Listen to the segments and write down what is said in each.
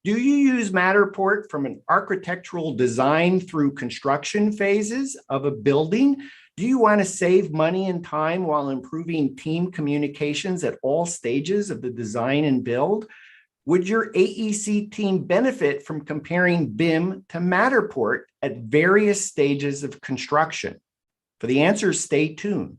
Do you use Matterport from an architectural design through construction phases of a building? Do you want to save money and time while improving team communications at all stages of the design and build? Would your AEC team benefit from comparing BIM to Matterport at various stages of construction? For the answers, stay tuned.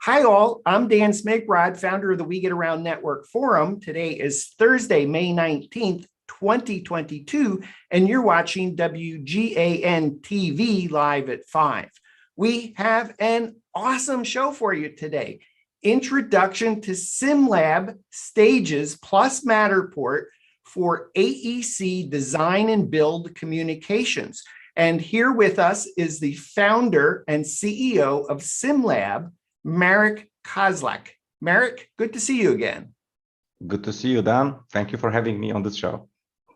Hi all, I'm Dan Smigrod, founder of the We Get Around Network Forum. Today is Thursday, May 19th, 2022, and you're watching WGAN TV live at 5. We have an awesome show for you today. Introduction to SimLab Stages plus Matterport for AEC Design and Build Communications. And here with us is the founder and CEO of SimLab, Marek Kozlak. Marek, good to see you again. Good to see you, Dan. Thank you for having me on this show.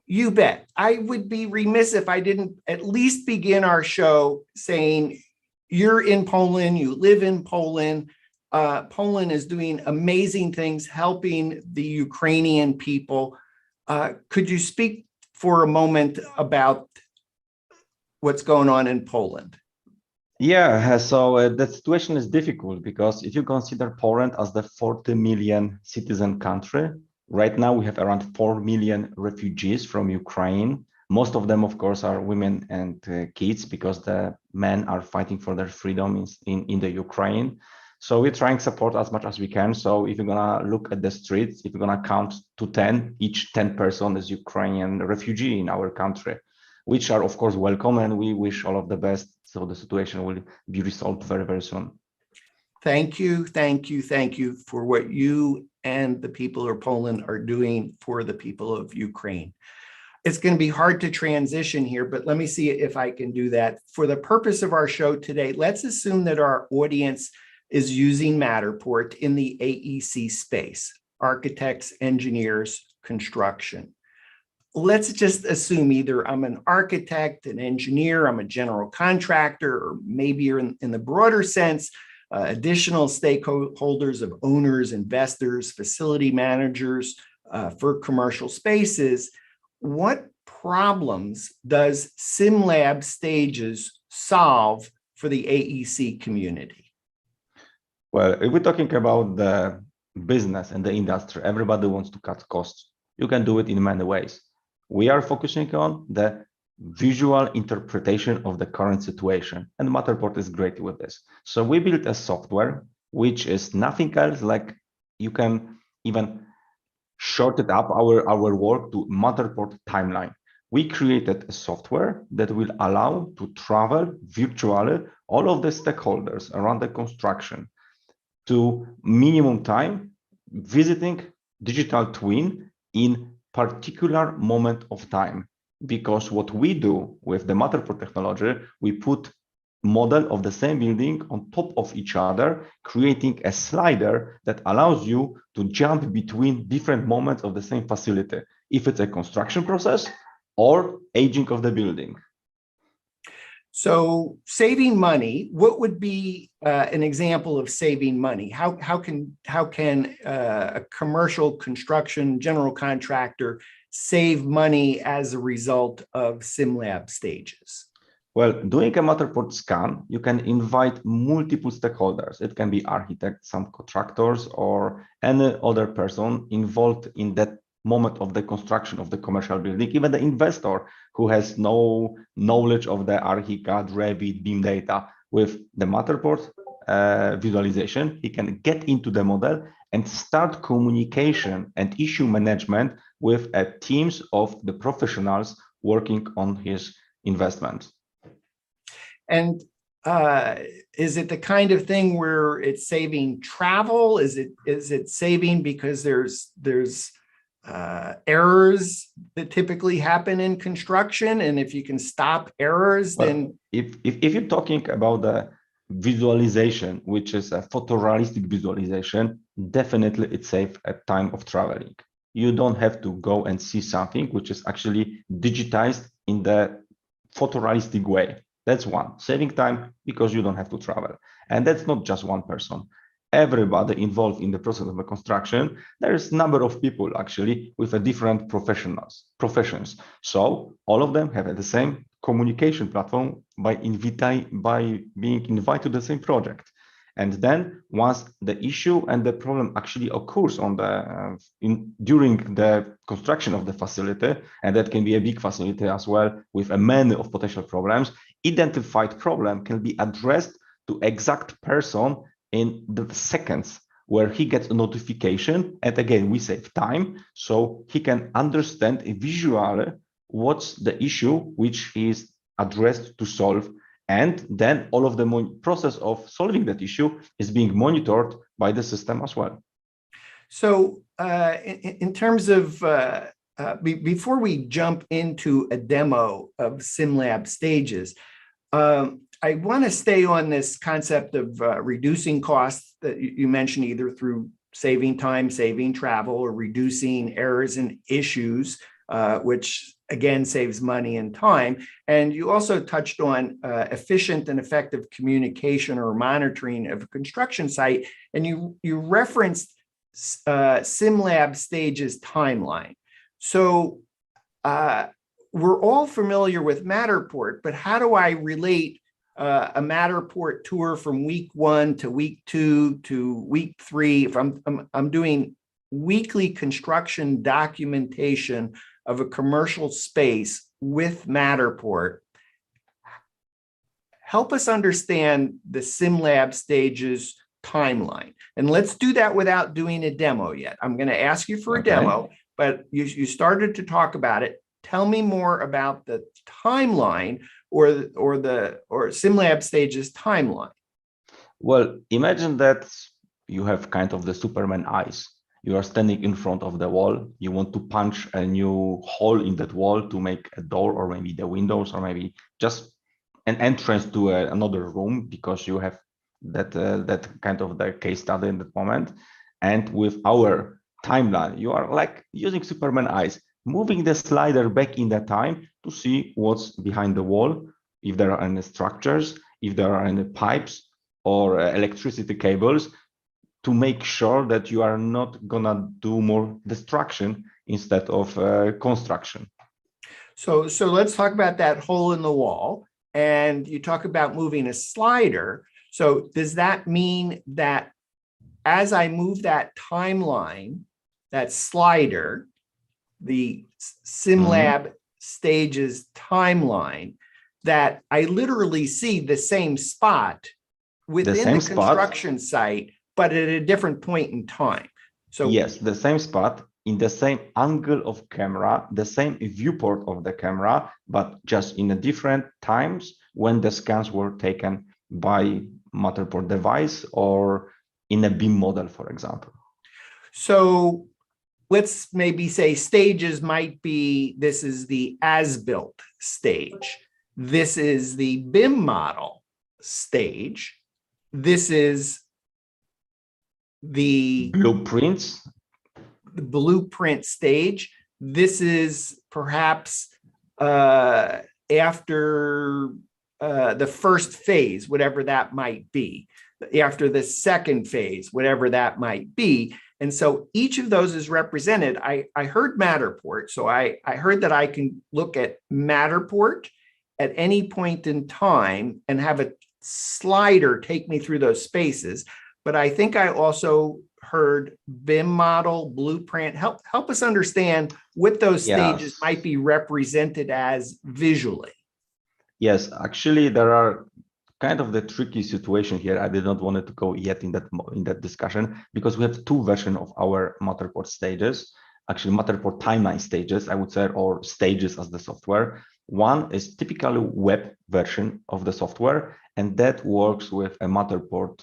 You bet. I would be remiss if I didn't at least begin our show saying you're in Poland, you live in Poland. Poland is doing amazing things, helping the Ukrainian people. Could you speak for a moment about what's going on in Poland? Yeah, so the situation is difficult because if you consider Poland as the 40 million citizen country, right now we have around 4 million refugees from Ukraine. Most of them, of course, are women and kids because the men are fighting for their freedom in the Ukraine. So we're trying to support as much as we can. So if you're gonna look at the streets, if you're gonna count to 10, each 10 person is Ukrainian refugee in our country, which are of course welcome, and we wish all of the best. So the situation will be resolved very, very soon. Thank you, thank you, thank you for what you and the people of Poland are doing for the people of Ukraine. It's going to be hard to transition here, but let me see if I can do that. For the purpose of our show today, let's assume that our audience is using Matterport in the AEC space, architects, engineers, construction. Let's just assume either I'm an architect, an engineer, I'm a general contractor, or maybe you're in the broader sense, additional stakeholders of owners, investors, facility managers for commercial spaces. What problems does SimLab Stages solve for the AEC community? Well, if we're talking about the business and the industry, everybody wants to cut costs. You can do it in many ways. We are focusing on the visual interpretation of the current situation, and Matterport is great with this. So we built a software which is nothing else like you can even short it up our work to Matterport timeline. We created a software that will allow to travel virtually all of the stakeholders around the construction to minimum time, visiting digital twin in particular moment of time. Because what we do with the Matterport technology, we put model of the same building on top of each other, creating a slider that allows you to jump between different moments of the same facility, if it's a construction process or aging of the building. So saving money, what would be an example of saving money? How can a commercial construction general contractor save money as a result of SimLab Stages? Well, doing a Matterport scan, you can invite multiple stakeholders. It can be architects, some contractors, or any other person involved in that moment of the construction of the commercial building, even the investor who has no knowledge of the ArchiCAD, Revit, BIM data. With the Matterport visualization, he can get into the model and start communication and issue management with teams of the professionals working on his investment. And is it the kind of thing where it's saving travel? Is it saving because there's errors that typically happen in construction, and if you can stop errors, well, then if you're talking about the visualization, which is a photorealistic visualization, definitely it saves a time of traveling. You don't have to go and see something which is actually digitized in the photorealistic way. That's one, saving time because you don't have to travel. And that's not just one person. everybody involved in the process of the construction, there is a number of people actually with a different professions. So all of them have the same communication platform by being invited to the same project. And then once the issue and the problem actually occurs on the during the construction of the facility, and that can be a big facility as well with a many of potential problems, identified problem can be addressed to exact person in the seconds where he gets a notification. And again, we save time, so he can understand visually what's the issue which is addressed to solve. And then all of the process of solving that issue is being monitored by the system as well. So in terms of, before we jump into a demo of SimLab stages, I want to stay on this concept of reducing costs that you mentioned, either through saving time, saving travel, or reducing errors and issues, which again saves money and time. And you also touched on efficient and effective communication or monitoring of a construction site, and you referenced SimLab stages timeline. So we're all familiar with Matterport, but how do I relate a Matterport tour from week 1 to week 2 to week 3? If I'm doing weekly construction documentation of a commercial space with Matterport, help us understand the SimLab stages timeline. And let's do that without doing a demo yet. I'm going to ask you for a demo, but you started to talk about it. Tell me more about the timeline or SimLab stages timeline. Well, imagine that you have kind of the Superman eyes. You are standing in front of the wall. You want to punch a new hole in that wall to make a door, or maybe the windows, or maybe just an entrance to another room, because you have that kind of the case study in that moment. And with our timeline, you are like using Superman eyes, moving the slider back in the time to see what's behind the wall, if there are any structures, if there are any pipes or electricity cables, to make sure that you are not gonna do more destruction instead of construction. So let's talk about that hole in the wall. And you talk about moving a slider. So does that mean that as I move that timeline, that slider, the SimLab stages timeline, that I literally see the same spot within the construction site, but at a different point in time? So yes, the same spot, in the same angle of camera, the same viewport of the camera, but just in a different times when the scans were taken by Matterport device or in a BIM model, for example. So let's maybe say stages might be, this is the as-built stage. This is the BIM model stage. This is the blueprints, the blueprint stage. This is perhaps after the first phase, whatever that might be, after the second phase, whatever that might be. And so each of those is represented. I heard Matterport. So I heard that I can look at Matterport at any point in time and have a slider take me through those spaces. But I think I also heard BIM model, blueprint. Help us understand what those stages might be represented as visually. Yes, actually, there are kind of the tricky situation here. I did not want to go yet in that discussion, because we have two versions of our Matterport stages, actually Matterport timeline stages, I would say, or stages as the software. One is typically web version of the software, and that works with a Matterport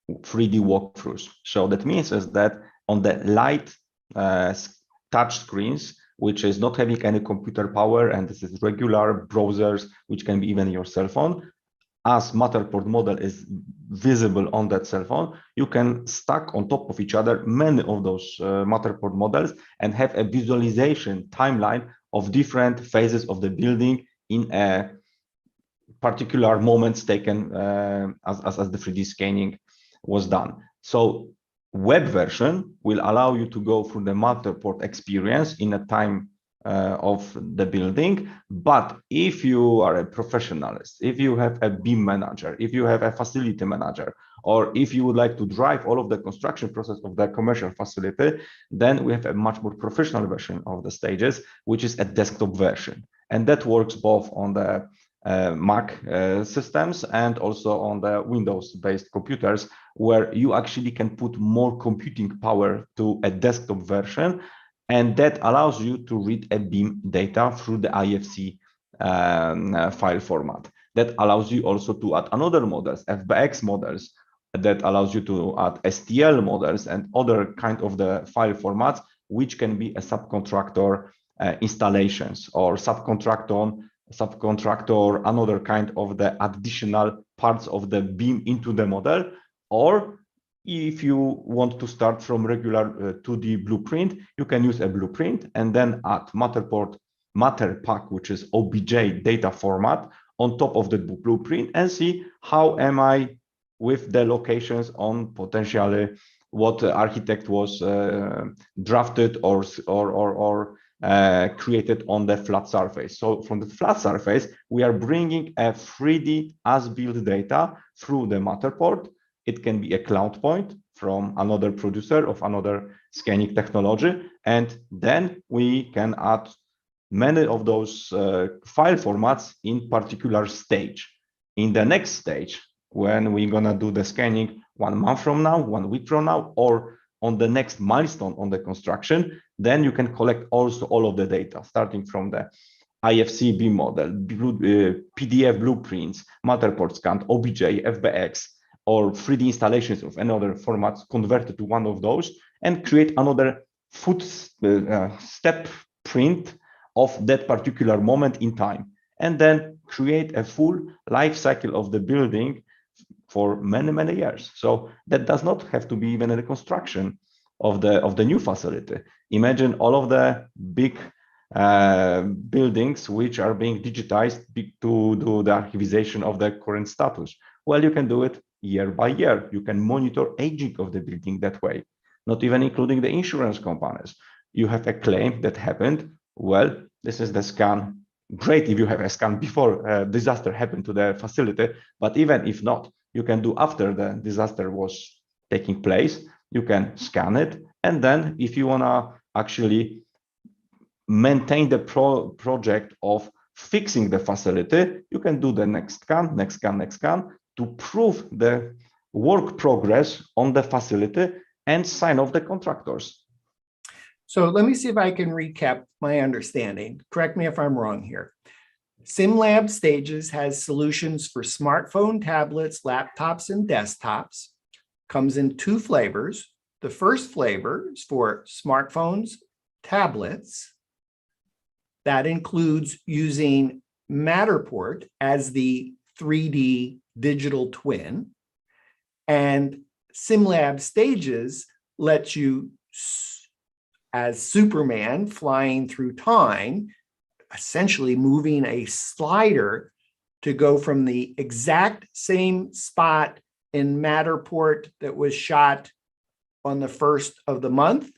3D walkthroughs. So that means is that on the light touch screens, which is not having any computer power, and this is regular browsers, which can be even your cell phone, as Matterport model is visible on that cell phone, you can stack on top of each other many of those Matterport models and have a visualization timeline of different phases of the building in a particular moments taken as the 3D scanning was done. So web version will allow you to go through the Matterport experience in a time of the building. But if you are a professionalist, if you have a BIM manager, if you have a facility manager, or if you would like to drive all of the construction process of the commercial facility, then we have a much more professional version of the stages, which is a desktop version. And that works both on the Mac systems and also on the Windows-based computers, where you actually can put more computing power to a desktop version, and that allows you to read a BIM data through the IFC file format. That allows you also to add another models, FBX models, that allows you to add STL models and other kind of the file formats, which can be a subcontractor installations or subcontractor, another kind of the additional parts of the BIM into the model. Or if you want to start from regular 2D blueprint, you can use a blueprint and then add Matterpack, which is OBJ data format on top of the blueprint, and see how am I with the locations on potentially what the architect was drafted or created on the flat surface. So from the flat surface, we are bringing a 3D as-built data through the Matterport. It can be a cloud point from another producer of another scanning technology. And then we can add many of those file formats in particular stage. In the next stage, when we're gonna do the scanning 1 month from now, 1 week from now, or on the next milestone on the construction, then you can collect also all of the data, starting from the IFC BIM model, PDF blueprints, Matterport scan, OBJ, FBX, or 3D installations of another formats converted to one of those, and create another step print of that particular moment in time, and then create a full life cycle of the building for many, many years. So that does not have to be even a reconstruction of the new facility. Imagine all of the big buildings which are being digitized to do the archivization of the current status. Well, you can do it year by year. You can monitor aging of the building that way, not even including the insurance companies. You have a claim that happened. Well, this is the scan. Great if you have a scan before a disaster happened to the facility, but even if not, you can do after the disaster was taking place. You can scan it, and then if you wanna actually maintain the project of fixing the facility, you can do the next scan, next scan, next scan to prove the work progress on the facility and sign off the contractors. So let me see if I can recap my understanding. Correct me if I'm wrong here. SimLab Stages has solutions for smartphone, tablets, laptops, and desktops. Comes in 2 flavors. The first flavor is for smartphones, tablets. That includes using Matterport as the 3D digital twin. And SimLab Stages lets you, as Superman flying through time, essentially moving a slider to go from the exact same spot in Matterport that was shot on the 1st of the month,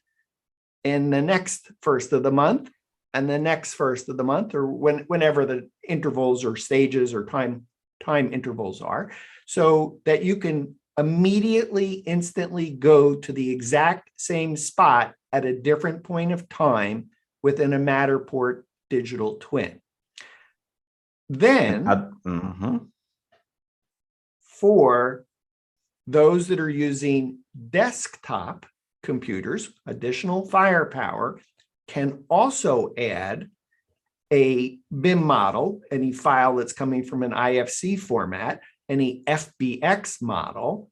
and the next 1st of the month, and the next 1st of the month, or whenever the intervals or stages or time intervals are, so that you can immediately, instantly go to the exact same spot at a different point of time within a Matterport digital twin. Then, for those that are using desktop computers, additional firepower, can also add a BIM model, any file that's coming from an IFC format, any FBX model,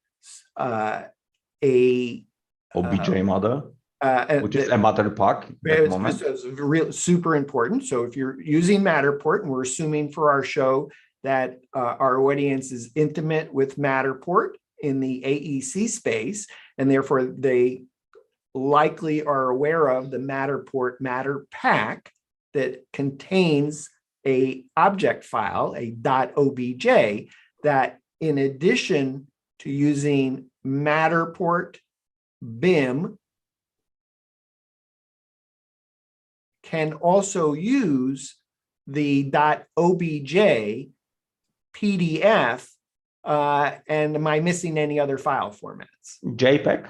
a OBJ model, which is a Matterpack. It's super important. So if you're using Matterport, and we're assuming for our show that our audience is intimate with Matterport in the AEC space, and therefore they likely are aware of the Matterport Matterpack that contains a object file, a .obj, that in addition to using Matterport BIM can also use the .obj PDF, and am I missing any other file formats? JPEG.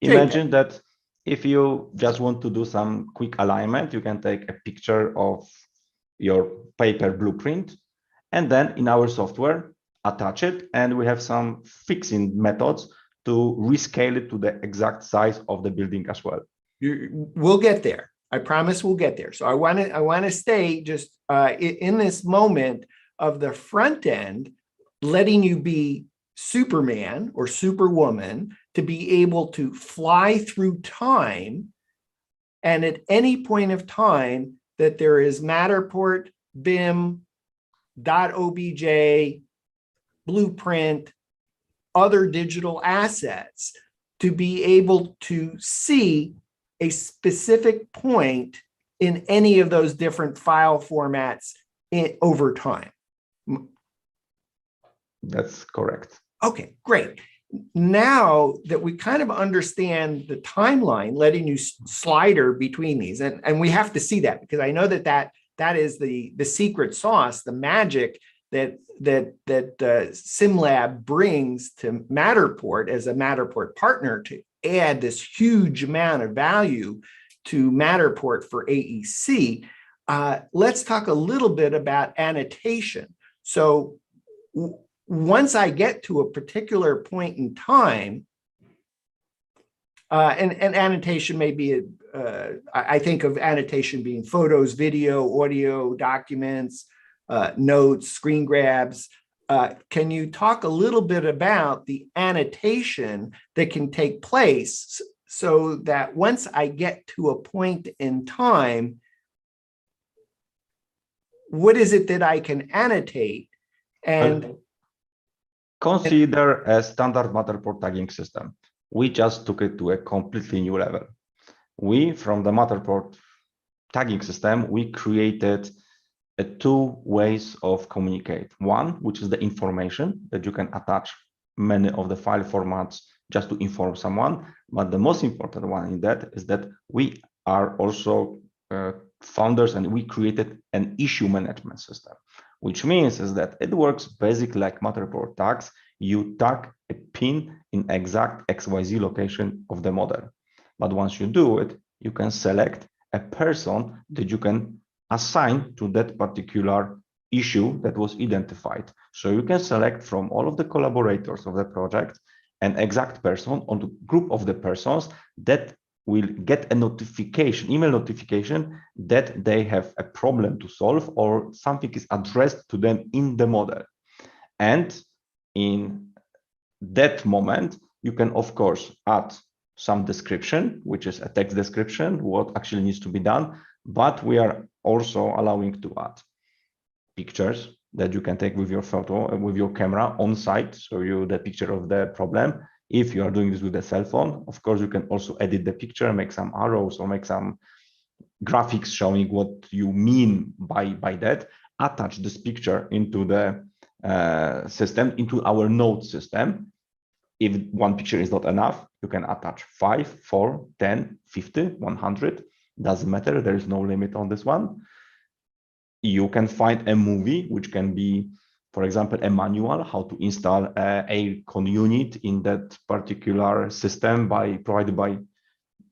Imagine that if you just want to do some quick alignment, you can take a picture of your paper blueprint, and then in our software, attach it, and we have some fixing methods to rescale it to the exact size of the building as well. We'll get there. I promise we'll get there. So I want to stay just in this moment of the front end, letting you be Superman or Superwoman to be able to fly through time. And at any point of time that there is Matterport, BIM, .obj, blueprint, other digital assets, to be able to see a specific point in any of those different file formats over time. That's correct. Okay, great. Now that we kind of understand the timeline, letting you slider between these, and we have to see that because I know that is the secret sauce, the magic that SimLab brings to Matterport as a Matterport partner to add this huge amount of value to Matterport for AEC. Let's talk a little bit about annotation. So once I get to a particular point in time, and annotation may be, I think of annotation being photos, video, audio, documents, notes, screen grabs. Can you talk a little bit about the annotation that can take place so that once I get to a point in time, what is it that I can annotate? And consider a standard Matterport tagging system. We just took it to a completely new level. We, from the Matterport tagging system, we created two ways of communicate. One, which is the information that you can attach many of the file formats just to inform someone. But the most important one in that is that we are also founders and we created an issue management system, which means is that it works basically like Matterport tags. You tag a pin in exact XYZ location of the model. But once you do it, you can select a person that you can assign to that particular issue that was identified. So you can select from all of the collaborators of the project an exact person on the group of the persons that will get a notification, email notification that they have a problem to solve or something is addressed to them in the model. And in that moment, you can, of course, add some description, which is a text description, what actually needs to be done. But we are also allowing to add pictures that you can take with your photo, with your camera on site, show you the picture of the problem. If you are doing this with a cell phone, of course, you can also edit the picture, make some arrows or make some graphics showing what you mean by that. Attach this picture into the system, into our node system. If one picture is not enough, you can attach 5, 4, 10, 50, 100. Doesn't matter. There is no limit on this one. You can find a movie, which can be, for example, a manual, how to install a con unit in that particular system provided by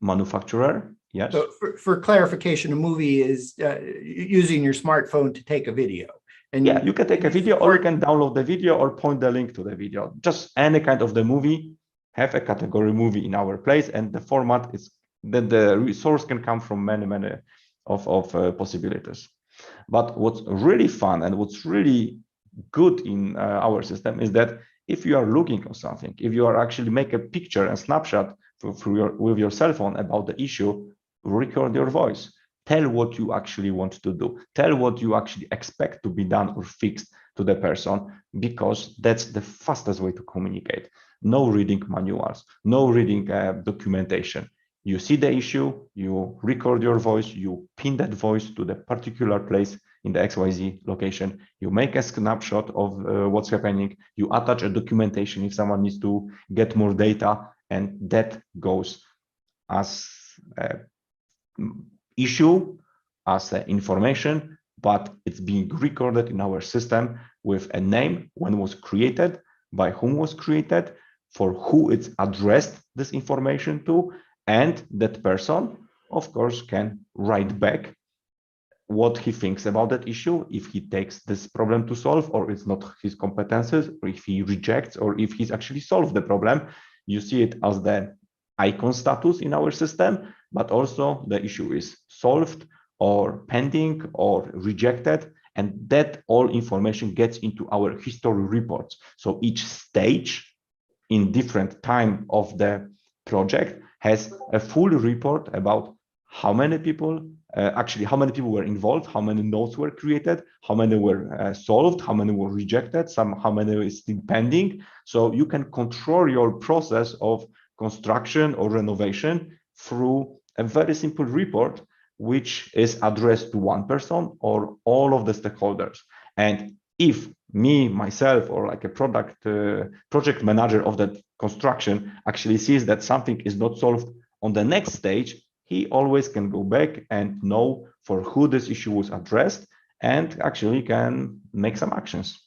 manufacturer. Yes. So for clarification, a movie is using your smartphone to take a video. And yeah, you can take a video or you can download the video or point the link to the video. Just any kind of the movie, have a category movie in our place, and the format is that the resource can come from many of possibilities. But what's really fun and what's really good in our system is that if you are looking for something, if you are actually make a picture and snapshot with your cell phone about the issue, record your voice. Tell what you actually want to do. Tell what you actually expect to be done or fixed to the person, because that's the fastest way to communicate. No reading manuals, no reading documentation. You see the issue, you record your voice, you pin that voice to the particular place in the XYZ location. You make a snapshot of what's happening. You attach a documentation if someone needs to get more data, and that goes as an issue, as information, but it's being recorded in our system with a name, when it was created, by whom was created, for who it's addressed this information to, and that person, of course, can write back what he thinks about that issue, if he takes this problem to solve, or it's not his competences, or if he rejects, or if he's actually solved the problem. You see it as the icon status in our system, but also the issue is solved or pending or rejected, and that all information gets into our history reports. So each stage in different time of the project has a full report about how many people how many people were involved, how many nodes were created, how many were solved, how many were rejected, how many is still pending. So you can control your process of construction or renovation through a very simple report, which is addressed to one person or all of the stakeholders. And if me, myself, or like a project manager of that construction actually sees that something is not solved on the next stage, he always can go back and know for who this issue was addressed and actually can make some actions.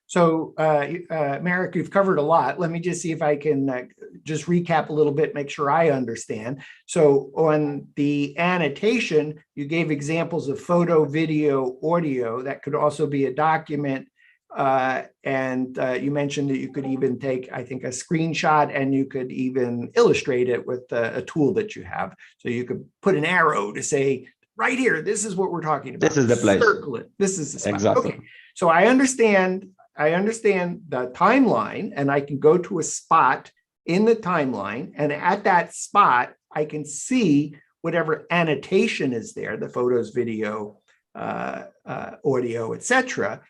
So, Marek, you've covered a lot. Let me just see if I can just recap a little bit, make sure I understand. So on the annotation, you gave examples of photo, video, audio. That could also be a document. And you mentioned that you could even take, I think, a screenshot, and you could even illustrate it with a tool that you have. So you could put an arrow to say, right here, this is what we're talking about. This is the place. Circle it. This is the spot. Exactly. Okay. So I understand the timeline, and I can go to a spot in the timeline, and at that spot, I can see whatever annotation is there, the photos, video, audio, etc.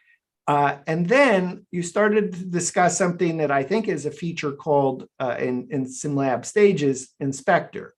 And then you started to discuss something that I think is a feature called in SimLab Stages Inspector,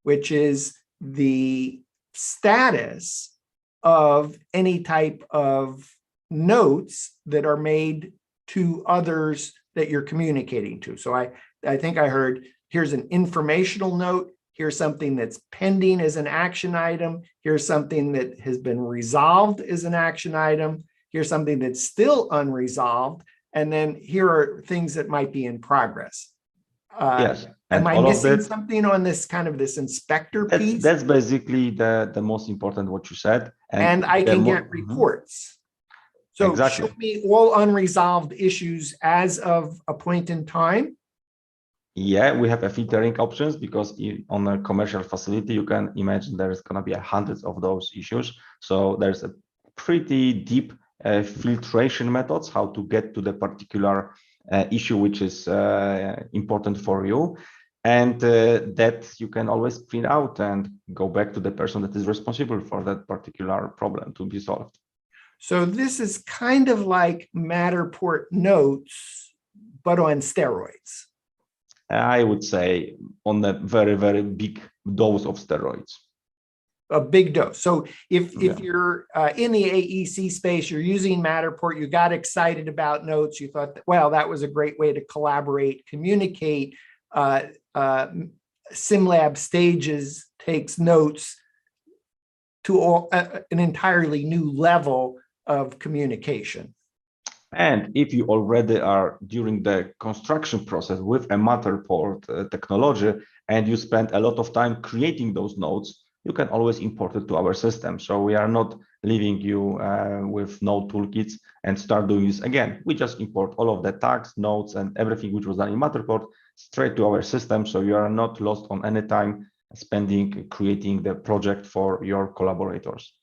which is the status of any type of notes that are made to others that you're communicating to. So I think I heard, here's an informational note, here's something that's pending as an action item, here's something that has been resolved as an action item, here's something that's still unresolved, and then here are things that might be in progress. Yes. Am I missing something on this kind of this inspector piece? That's basically the most important what you said. And I can get reports. So exactly. Show me all unresolved issues as of a point in time. Yeah, we have a filtering options, because on a commercial facility, you can imagine there's going to be hundreds of those issues. So there's a pretty deep filtration methods how to get to the particular issue which is important for you. And that you can always print out and go back to the person that is responsible for that particular problem to be solved. So this is kind of like Matterport notes, but on steroids. I would say on a very, very big dose of steroids. A big dose. So if you're in the AEC space, you're using Matterport, you got excited about notes, you thought, that, well, that was a great way to collaborate, communicate. SimLab Stages takes notes to an entirely new level of communication. And if you already are during the construction process with a Matterport technology, and you spend a lot of time creating those notes, you can always import it to our system. So we are not leaving you with no toolkits and start doing this again. We just import all of the tags, notes, and everything which was done in Matterport straight to our system. So you are not lost on any time spending creating the project for your collaborators.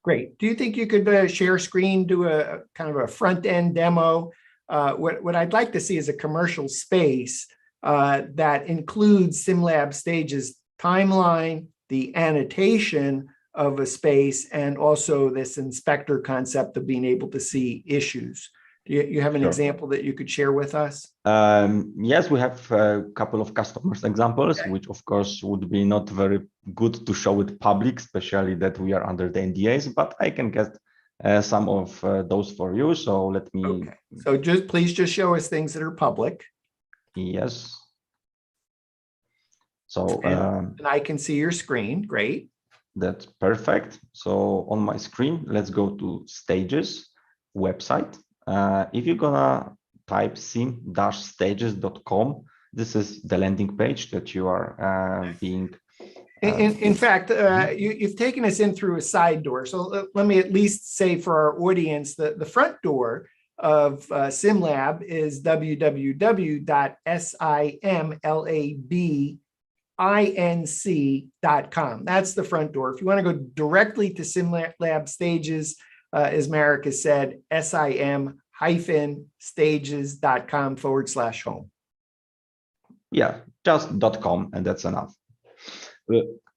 Great. Do you think you could share screen, do a kind of a front end demo? What I'd like to see is a commercial space that includes SimLab Stages timeline, the annotation of a space, and also this inspector concept of being able to see issues. You have an Sure. example that you could share with us? Yes, we have a couple of customers examples, Okay. which of course would be not very good to show it public, especially that we are under the NDAs, but I can get some of those for you. So let me, Okay. So please just show us things that are public. yes. So And I can see your screen. Great. that's perfect. So on my screen, let's go to Stages website. If you're gonna type sim-stages.com, this is the landing page that you are being. In fact, you've taken us in through a side door. So let me at least say for our audience that the front door of SimLab is www.simlabinc.com. That's the front door. If you want to go directly to SimLab Stages, as Marek has said, sim-stages.com/home. Yeah, just .com, and that's enough.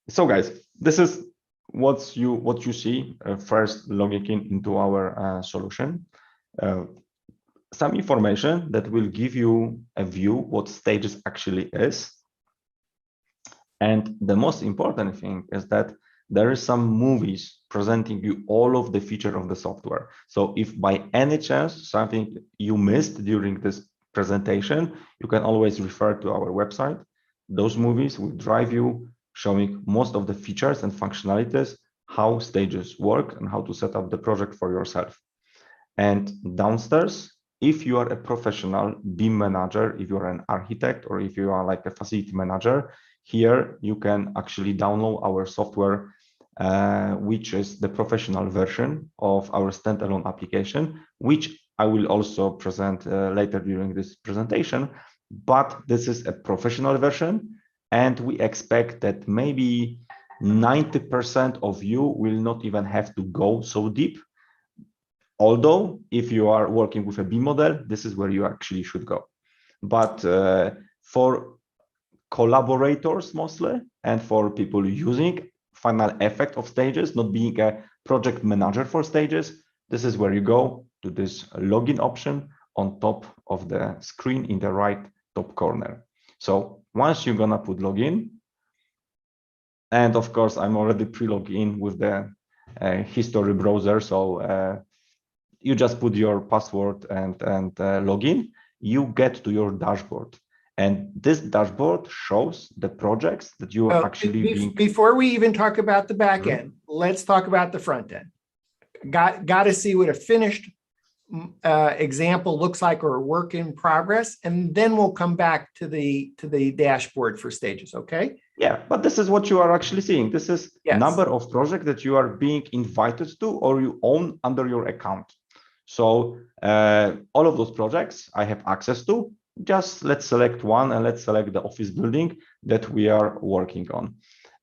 So guys, this is what you see first logging into our solution. Some information that will give you a view what Stages actually is. And the most important thing is that there is some movies presenting you all of the feature of the software. So if by any chance something you missed during this presentation, you can always refer to our website. Those movies will drive you, showing most of the features and functionalities, how Stages work and how to set up the project for yourself. And downstairs, if you are a professional BIM manager, if you're an architect, or if you are like a facility manager, here you can actually download our software, which is the professional version of our standalone application, which I will also present later during this presentation. But this is a professional version, and we expect that maybe 90% of you will not even have to go so deep. Although if you are working with a BIM model, this is where you actually should go. But for collaborators mostly, and for people using final effect of Stages, not being a project manager for Stages, this is where you go to this login option on top of the screen in the right top corner. So once you're gonna put login, and of course I'm already pre-logged in with the history browser, so you just put your password and login, you get to your dashboard. And this dashboard shows the projects that you are actually being. Before we even talk about the back end, let's talk about the front end. Got to see what a finished example looks like, or a work in progress, and then we'll come back to the dashboard for Stages. Okay. Yeah, but this is what you are actually seeing. This is number of projects that you are being invited to or you own under your account. So all of those projects I have access to. Just let's select one, and let's select the office building that we are working on.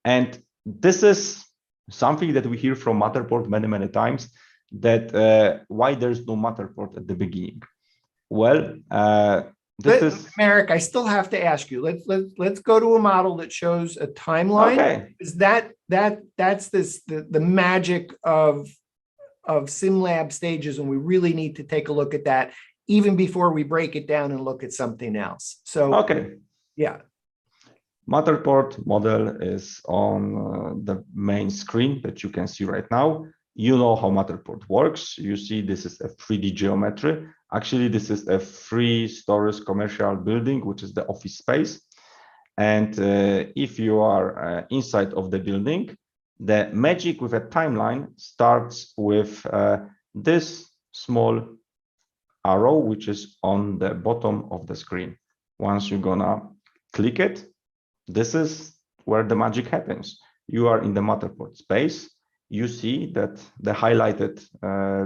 And this is something that we hear from Matterport many times, that why there's no Matterport at the beginning. Well, Marek, I still have to ask you. Let's go to a model that shows a timeline. Okay. Is that's the magic of SimLab Stages, and we really need to take a look at that even before we break it down and look at something else. So okay, yeah. Matterport model is on the main screen that you can see right now. You know how Matterport works. You see this is a 3D geometry. Actually, this is a 3-story commercial building, which is the office space. And if you are inside of the building, the magic with a timeline starts with this small arrow, which is on the bottom of the screen. Once you're gonna click it, this is where the magic happens. You are in the Matterport space. You see that the highlighted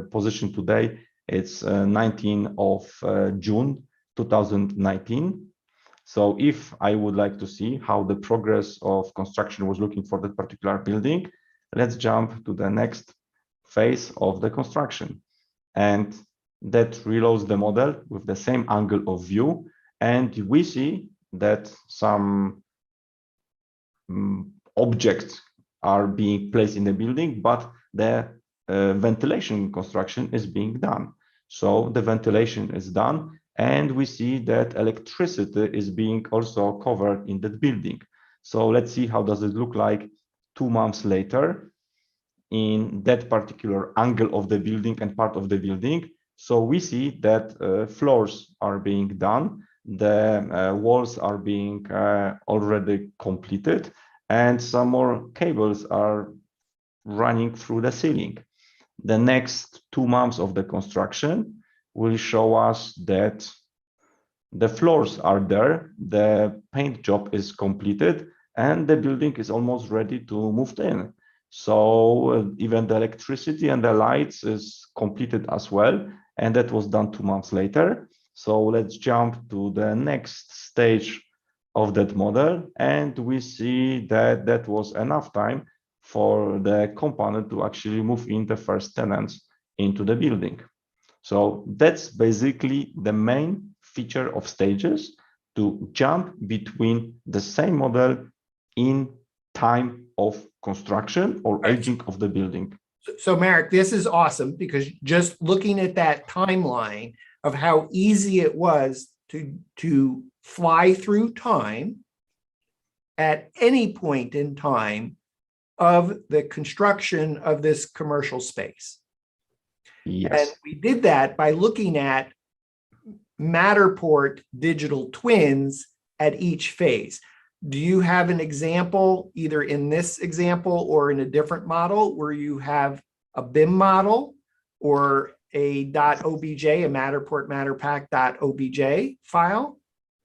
position today, it's 19th of June 2019. So if I would like to see how the progress of construction was looking for that particular building, let's jump to the next phase of the construction. And that reloads the model with the same angle of view. And we see that some objects are being placed in the building, but the ventilation construction is being done. So the ventilation is done, and we see that electricity is being also covered in that building. So let's see how does it look like 2 months later in that particular angle of the building and part of the building. So we see that floors are being done, the walls are being already completed, and some more cables are running through the ceiling. The next 2 months of the construction will show us that the floors are there, the paint job is completed, and the building is almost ready to move in. So even the electricity and the lights is completed as well, and that was done 2 months later. So let's jump to the next stage of that model, and we see that that was enough time for the company to actually move in the first tenants into the building. So that's basically the main feature of stages, to jump between the same model in time of construction or Right. aging of the building. So Marek, this is awesome because just looking at that timeline of how easy it was to fly through time at any point in time of the construction of this commercial space. Yes. And we did that by looking at Matterport digital twins at each phase. Do you have an example, either in this example or in a different model, where you have a BIM model or a .obj, a Matterport Matterpack.obj file?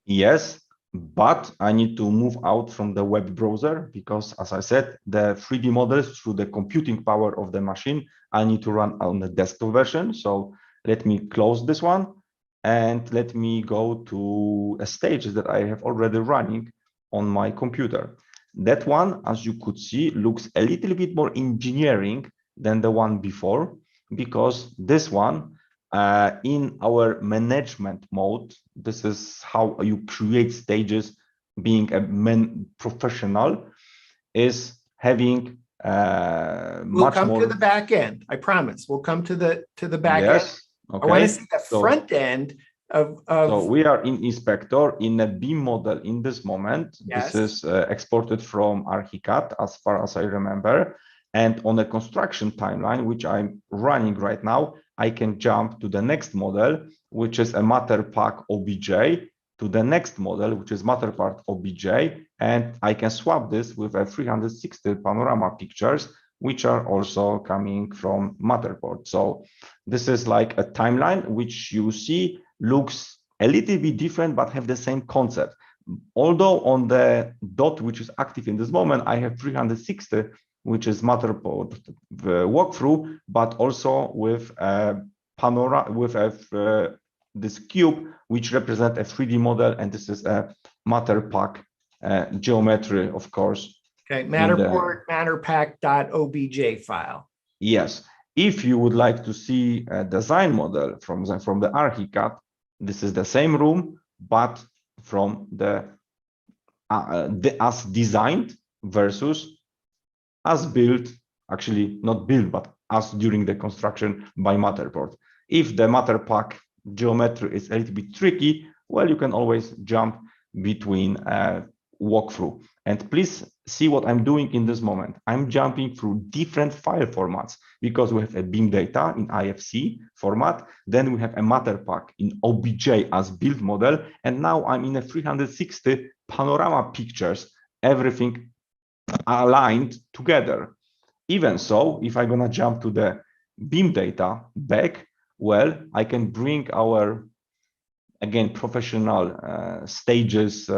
Yes, but I need to move out from the web browser because, as I said, the 3D models through the computing power of the machine, I need to run on the desktop version. So let me close this one and let me go to a stage that I have already running on my computer. That one, as you could see, looks a little bit more engineering than the one before, because this one, in our management mode, this is how you create stages. Being a professional is having We'll much come more. to the back end. I promise. We'll come to the back end. Yes. Okay. I want to see the So, front end of so we are in Inspector in a BIM model in this moment. Yes. This is exported from Archicad, as far as I remember. And on the construction timeline, which I'm running right now, I can jump to the next model, which is a Matterpack OBJ, to the next model, which is Matterpart OBJ, and I can swap this with a 360 panorama pictures, which are also coming from Matterport. So this is like a timeline, which you see looks a little bit different, but have the same concept. Although on the dot, which is active in this moment, I have 360, which is Matterport walkthrough, but also with a panorama, with this cube, which represents a 3D model, and this is a Matterpack geometry, of course. Okay, Matterport Matterpack.obj file. Yes. If you would like to see a design model from the Archicad, this is the same room, but from the as designed versus as built, actually not built, but as during the construction by Matterport. If the Matterpack geometry is a little bit tricky, well, you can always jump between walkthrough. And please see what I'm doing in this moment. I'm jumping through different file formats because we have a BIM data in IFC format. Then we have a Matterpack in OBJ as build model. And now I'm in a 360 panorama pictures, everything aligned together. Even so, if I'm gonna jump to the BIM data back, well, I can bring our, again, professional stages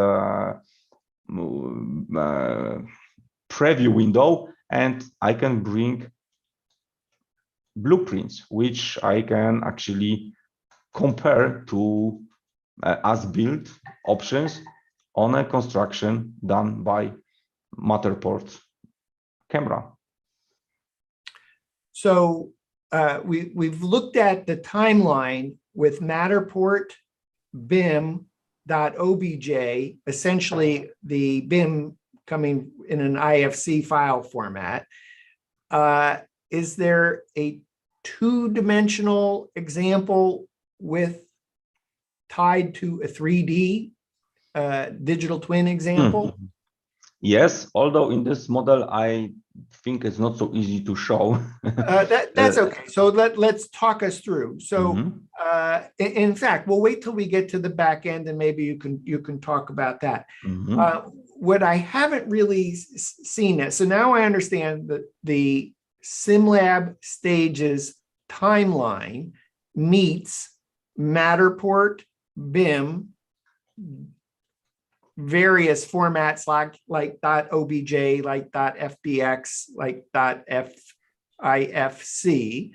preview window, and I can bring blueprints, which I can actually compare to as-built options on a construction done by Matterport camera. So we've looked at the timeline with Matterport BIM.obj, essentially the BIM coming in an IFC file format. Is there a two-dimensional example with tied to a 3D digital twin example? Mhm. Yes, although in this model, I think it's not so easy to show. That's okay. So let's talk us through. So Mhm. in fact, we'll wait till we get to the back end and maybe you can talk about that. Mhm. What I haven't really seen it. So now I understand that the SimLab stages timeline meets Matterport, BIM, various formats like .obj, like .fbx, like .fifc.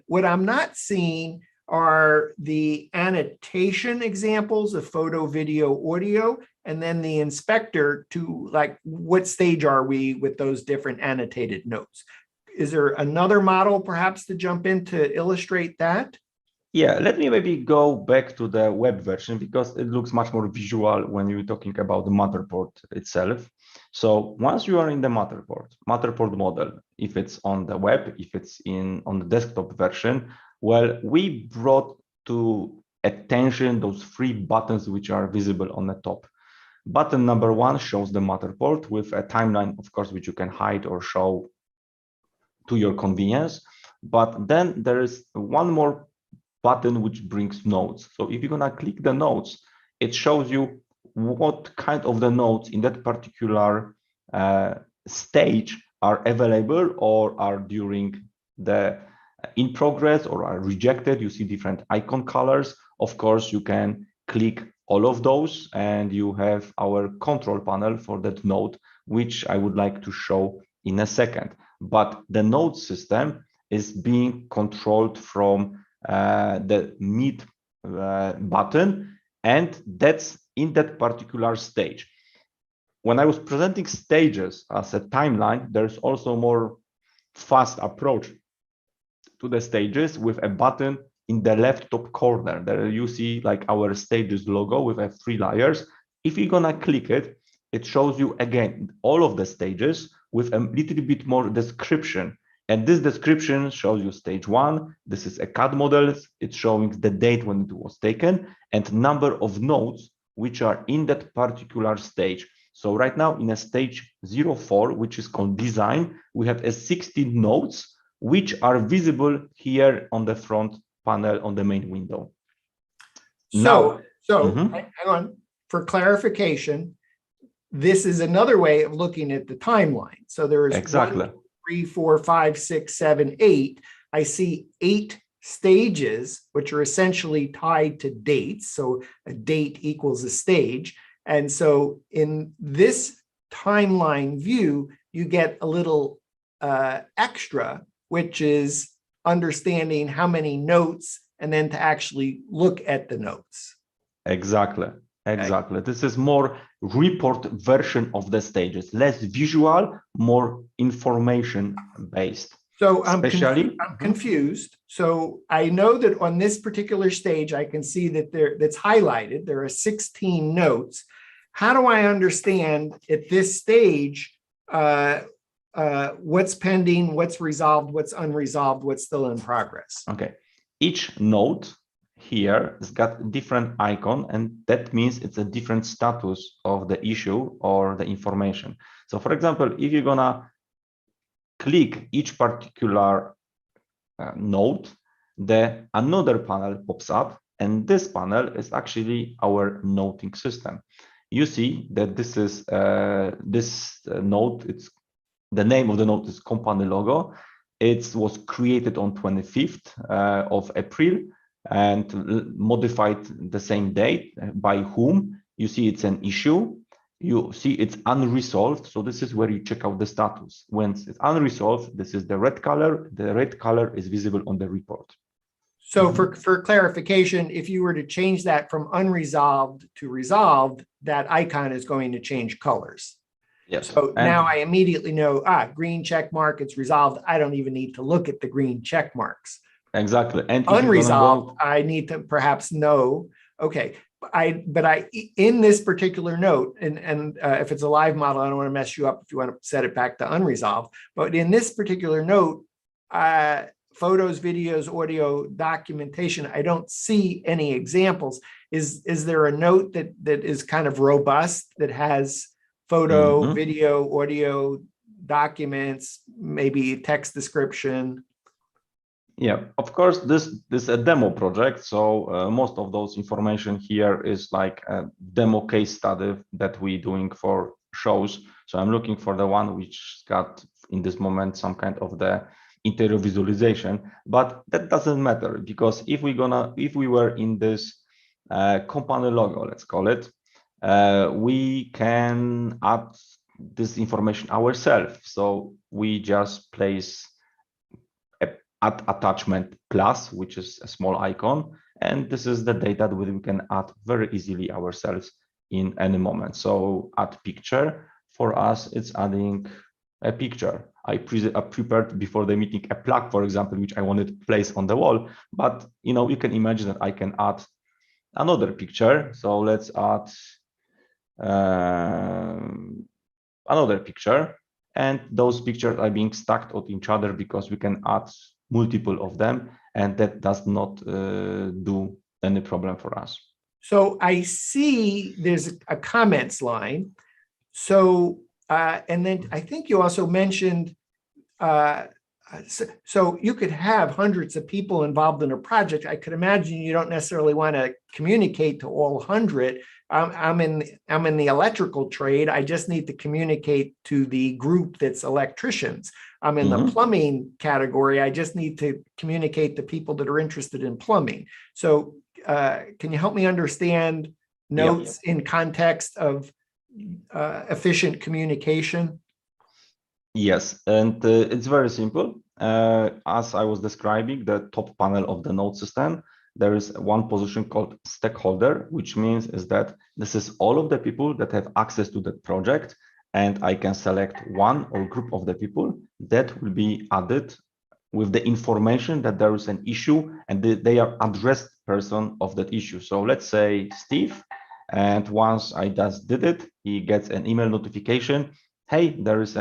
What I'm not seeing are the annotation examples of photo, video, audio, and then the inspector to like what stage are we with those different annotated notes. Is there another model perhaps to jump in to illustrate that? Yeah, let me maybe go back to the web version because it looks much more visual when you're talking about the Matterport itself. So once you are in the Matterport model, if it's on the web, if it's on the desktop version, well, we brought to attention those three buttons which are visible on the top. Button number one shows the Matterport with a timeline, of course, which you can hide or show to your convenience. But then there is one more button which brings notes. So if you're gonna click the notes, it shows you what kind of the notes in that particular stage are available or are during the in progress or are rejected. You see different icon colors. Of course, you can click all of those and you have our control panel for that node, which I would like to show in a second. But the node system is being controlled from the mid button, and that's in that particular stage. When I was presenting stages as a timeline, there's also more fast approach to the stages with a button in the left top corner. There you see like our stages logo with 3 layers. If you're gonna click it, it shows you again all of the stages with a little bit more description. And this description shows you stage 1. This is a CAD model. It's showing the date when it was taken and number of nodes which are in that particular stage. So right now in a stage 04, which is called design, we have a 16 nodes which are visible here on the front panel on the main window. Hang on. For clarification, this is another way of looking at the timeline. So there is exactly 1, 2, 3, 4, 5, 6, 7, 8. I see 8 stages, which are essentially tied to dates. So a date equals a stage. And so in this timeline view, you get a little extra, which is understanding how many notes and then to actually look at the notes. Exactly. This is more report version of the stages, less visual, more information based. So I'm confused. So I know that on this particular stage, I can see that that's highlighted. There are 16 notes. How do I understand at this stage what's pending, what's resolved, what's unresolved, what's still in progress? Okay. Each node here has got a different icon, and that means it's a different status of the issue or the information. So for example, if you're gonna click each particular node, another panel pops up, and this panel is actually our noting system. You see that this is node. It's the name of the node is company logo. It was created on 25th of April and modified the same date. By whom? You see it's an issue. You see it's unresolved. So this is where you check out the status. When it's unresolved, this is the red color. The red color is visible on the report. So for clarification, if you were to change that from unresolved to resolved, that icon is going to change colors. Yes. So now I immediately know, green check mark, it's resolved. I don't even need to look at the green check marks. Exactly. And unresolved, I need to perhaps know, okay, but in this particular note, and if it's a live model, I don't want to mess you up if you want to set it back to unresolved, but in this particular note, photos, videos, audio, documentation, I don't see any examples. Is there a note that is kind of robust, that has photo, Mhm. video, audio, documents, maybe text description? Yeah, of course, this is a demo project, so most of those information here is like a demo case study that we're doing for shows. So I'm looking for the one which got in this moment some kind of the interior visualization, but that doesn't matter, because if we were in this company logo, let's call it, we can add this information ourselves. So we just place add attachment plus, which is a small icon. And this is the data that we can add very easily ourselves in any moment. So add picture, for us, it's adding a picture. I prepared before the meeting a plug, for example, which I wanted to place on the wall. But you can imagine that I can add another picture. So let's add another picture, and those pictures are being stacked on each other because we can add multiple of them, and that does not do any problem for us. So I see there's a comments line. So, and then I think you also mentioned, so you could have hundreds of people involved in a project. I could imagine you don't necessarily want to communicate to all 100. I'm in the electrical trade. I just need to communicate to the group that's electricians. I'm in the plumbing category. I just need to communicate to people that are interested in plumbing. So can you help me understand notes in context of efficient communication? Yes, and it's very simple. As I was describing the top panel of the node system, there is one position called stakeholder, which means is that this is all of the people that have access to the project, and I can select one or group of the people that will be added with the information that there is an issue and they are addressed person of that issue. So let's say Steve, and once I just did it, he gets an email notification. Hey, there is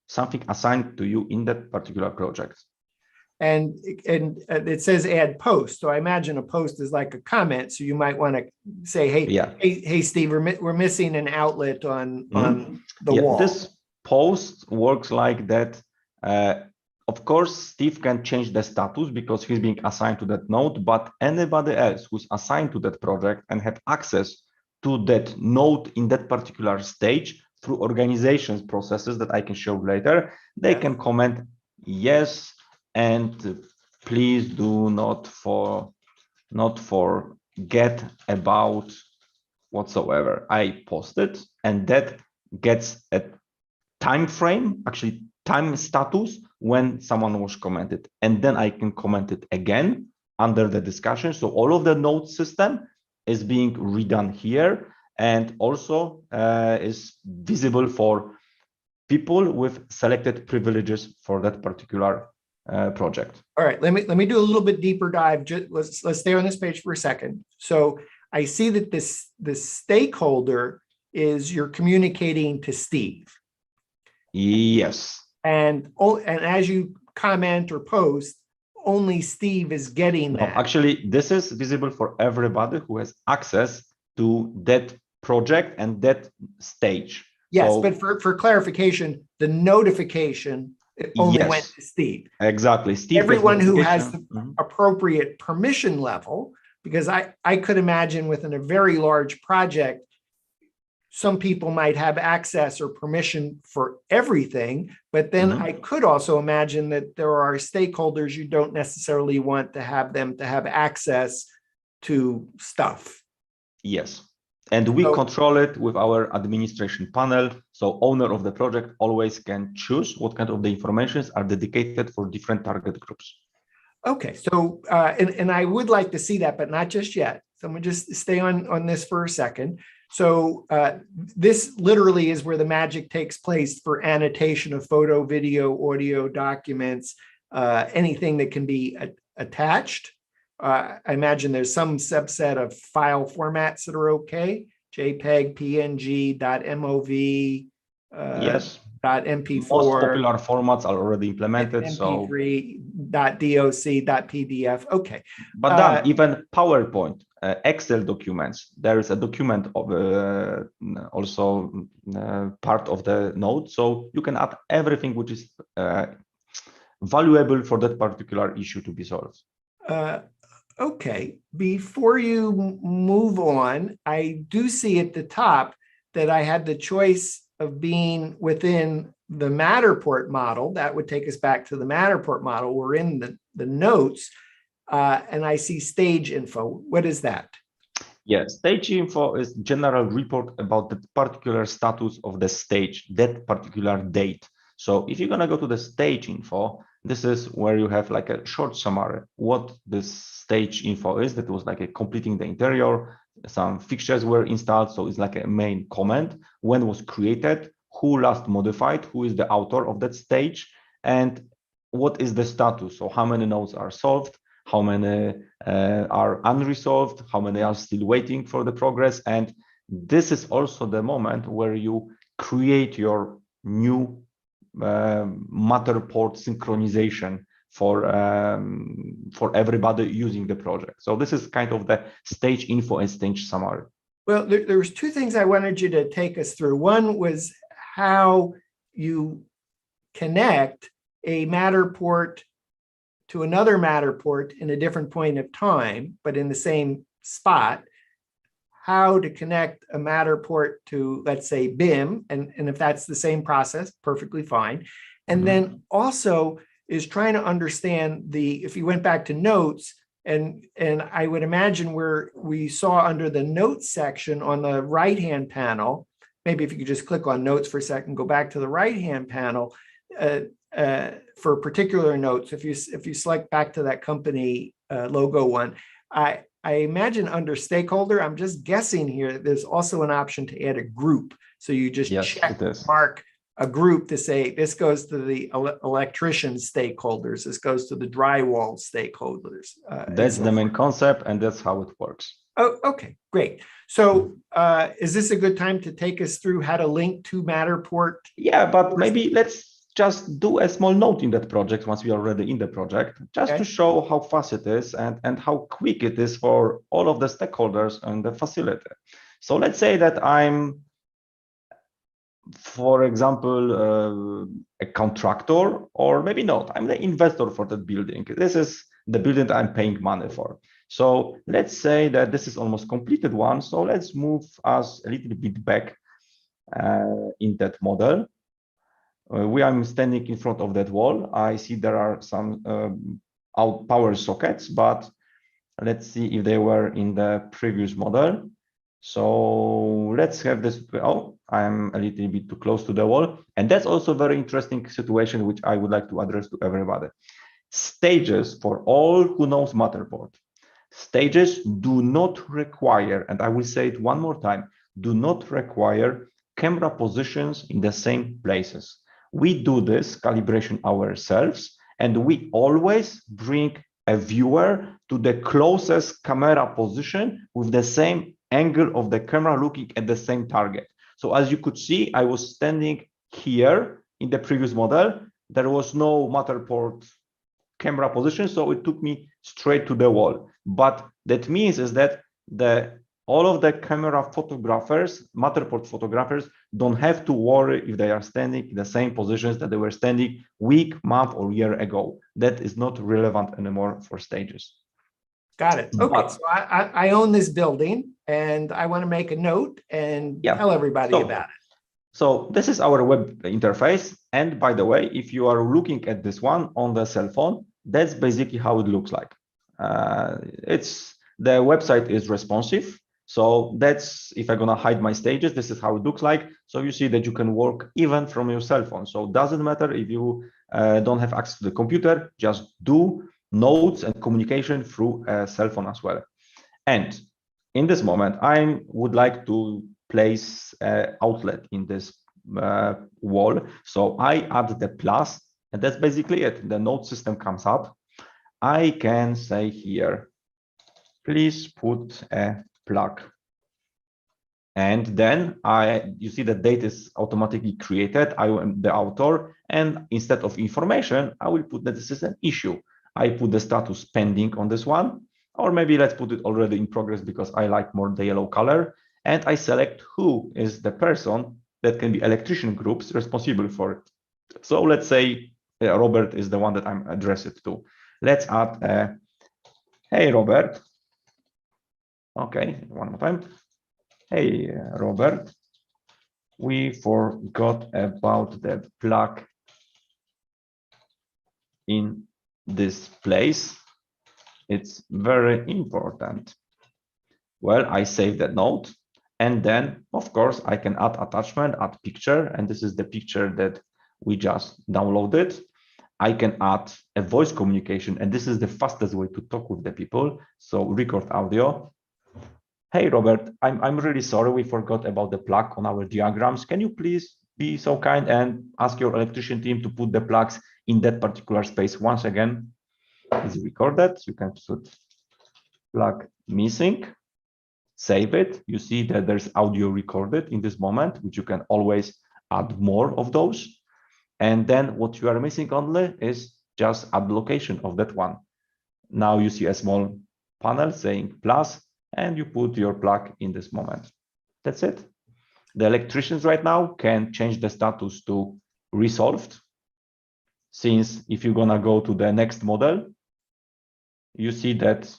something assigned to you in that particular project. And it says add post. So I imagine a post is like a comment. So you might want to say, hey, Steve, we're missing an outlet on the wall. This post works like that. Of course, Steve can change the status because he's being assigned to that node, but anybody else who's assigned to that project and have access to that node in that particular stage through organizations processes that I can show later, they can comment yes, and please do not forget about whatsoever I posted, and that gets a time frame, actually time status when someone was commented, and then I can comment it again under the discussion. So all of the node system is being redone here, and also is visible for people with selected privileges for that particular project. All right, let me do a little bit deeper dive. Let's stay on this page for a second. So I see that the stakeholder is you're communicating to Steve. Yes. And as you comment or post, only Steve is getting that. Actually, this is visible for everybody who has access to that project and that stage. Yes, so, but for clarification, the notification only went to Steve. Exactly. Steve, everyone who has the appropriate permission level, because I could imagine within a very large project, some people might have access or permission for everything, but then I could also imagine that there are stakeholders you don't necessarily want to have them to have access to stuff. Yes. And we control it with our administration panel. So owner of the project always can choose what kind of the informations are dedicated for different target groups. Okay, so and I would like to see that, but not just yet. So I'm gonna just stay on this for a second. So this literally is where the magic takes place for annotation of photo, video, audio, documents, anything that can be attached. I imagine there's some subset of file formats that are okay. JPEG, PNG, .mov. Yes, .mp4, most popular formats are already implemented. So, mp3, .doc, .pdf. Okay. but then even PowerPoint, Excel documents, there is a document of also part of the node. So you can add everything which is valuable for that particular issue to be solved. Okay, before you move on, I do see at the top that I had the choice of being within the Matterport model. That would take us back to the Matterport model. We're in the notes, and I see stage info. What is that? Yes, stage info is general report about the particular status of the stage, that particular date. So if you're going to go to the stage info, this is where you have like a short summary, what this stage info is. That was like a completing the interior, some fixtures were installed. So it's like a main comment, when was created, who last modified, who is the author of that stage, and what is the status. So how many nodes are solved, how many are unresolved, how many are still waiting for the progress. And this is also the moment where you create your new Matterport synchronization for everybody using the project. So this is kind of the stage info and stage summary. Well, there was two things I wanted you to take us through. One was how you connect a Matterport to another Matterport in a different point of time, but in the same spot. How to connect a Matterport to, let's say, BIM, and if that's the same process, perfectly fine. And then also is trying to understand if you went back to notes, and I would imagine where we saw under the notes section on the right-hand panel, maybe if you could just click on notes for a second, go back to the right-hand panel, for particular notes, if you select back to that company logo one, I imagine under stakeholder, I'm just guessing here, there's also an option to add a group. So you just check mark a group to say, this goes to the electrician stakeholders, this goes to the drywall stakeholders. That's the main concept, and that's how it works. Oh, okay, great. So is this a good time to take us through how to link to Matterport? Yeah, but maybe let's just do a small note in that project once we are already in the project, just to show how fast it is and how quick it is for all of the stakeholders and the facility. So let's say that I'm, for example, a contractor, or maybe not, I'm the investor for that building. This is the building that I'm paying money for. So let's say that this is almost completed one. So let's move us a little bit back in that model. We are standing in front of that wall. I see there are some power sockets, but let's see if they were in the previous model. So let's have this. Oh, I'm a little bit too close to the wall. And that's also a very interesting situation, which I would like to address to everybody. Stages, for all who knows Matterport, stages do not require, and I will say it one more time, do not require camera positions in the same places. We do this calibration ourselves, and we always bring a viewer to the closest camera position with the same angle of the camera looking at the same target. So as you could see, I was standing here in the previous model. There was no Matterport camera position, so it took me straight to the wall. But that means is that all of the camera photographers, Matterport photographers, don't have to worry if they are standing in the same positions that they were standing week, month, or year ago. That is not relevant anymore for stages. Got it. Okay, so I own this building and I want to make a note and tell everybody about it. So this is our web interface. And by the way, if you are looking at this one on the cell phone, that's basically how it looks like. The website is responsive. So that's, if I'm gonna hide my stages, this is how it looks like. So you see that you can work even from your cell phone. So it doesn't matter if you don't have access to the computer, just do notes and communication through a cell phone as well. And in this moment, I would like to place an outlet in this wall. So I add the plus, and that's basically it. The node system comes up. I can say here, please put a plug. And then you see the date is automatically created. I am the author, and instead of information, I will put that this is an issue. I put the status pending on this one, or maybe let's put it already in progress because I like more the yellow color. And I select who is the person that can be electrician groups responsible for it. So let's say Robert is the one that I'm addressed to. Let's add, hey, Robert. Okay, one more time. Hey, Robert, we forgot about the plug in this place. It's very important. Well, I save that note. And then, of course, I can add attachment, add picture. And this is the picture that we just downloaded. I can add a voice communication. And this is the fastest way to talk with the people. So record audio. Hey, Robert, I'm really sorry we forgot about the plug on our diagrams. Can you please be so kind and ask your electrician team to put the plugs in that particular space once again? Is recorded. You can put plug missing, save it. You see that there's audio recorded in this moment, which you can always add more of those. And then what you are missing only is just add location of that one. Now you see a small panel saying plus, and you put your plug in this moment. That's it. The electricians right now can change the status to resolved. Since if you're gonna go to the next model, you see that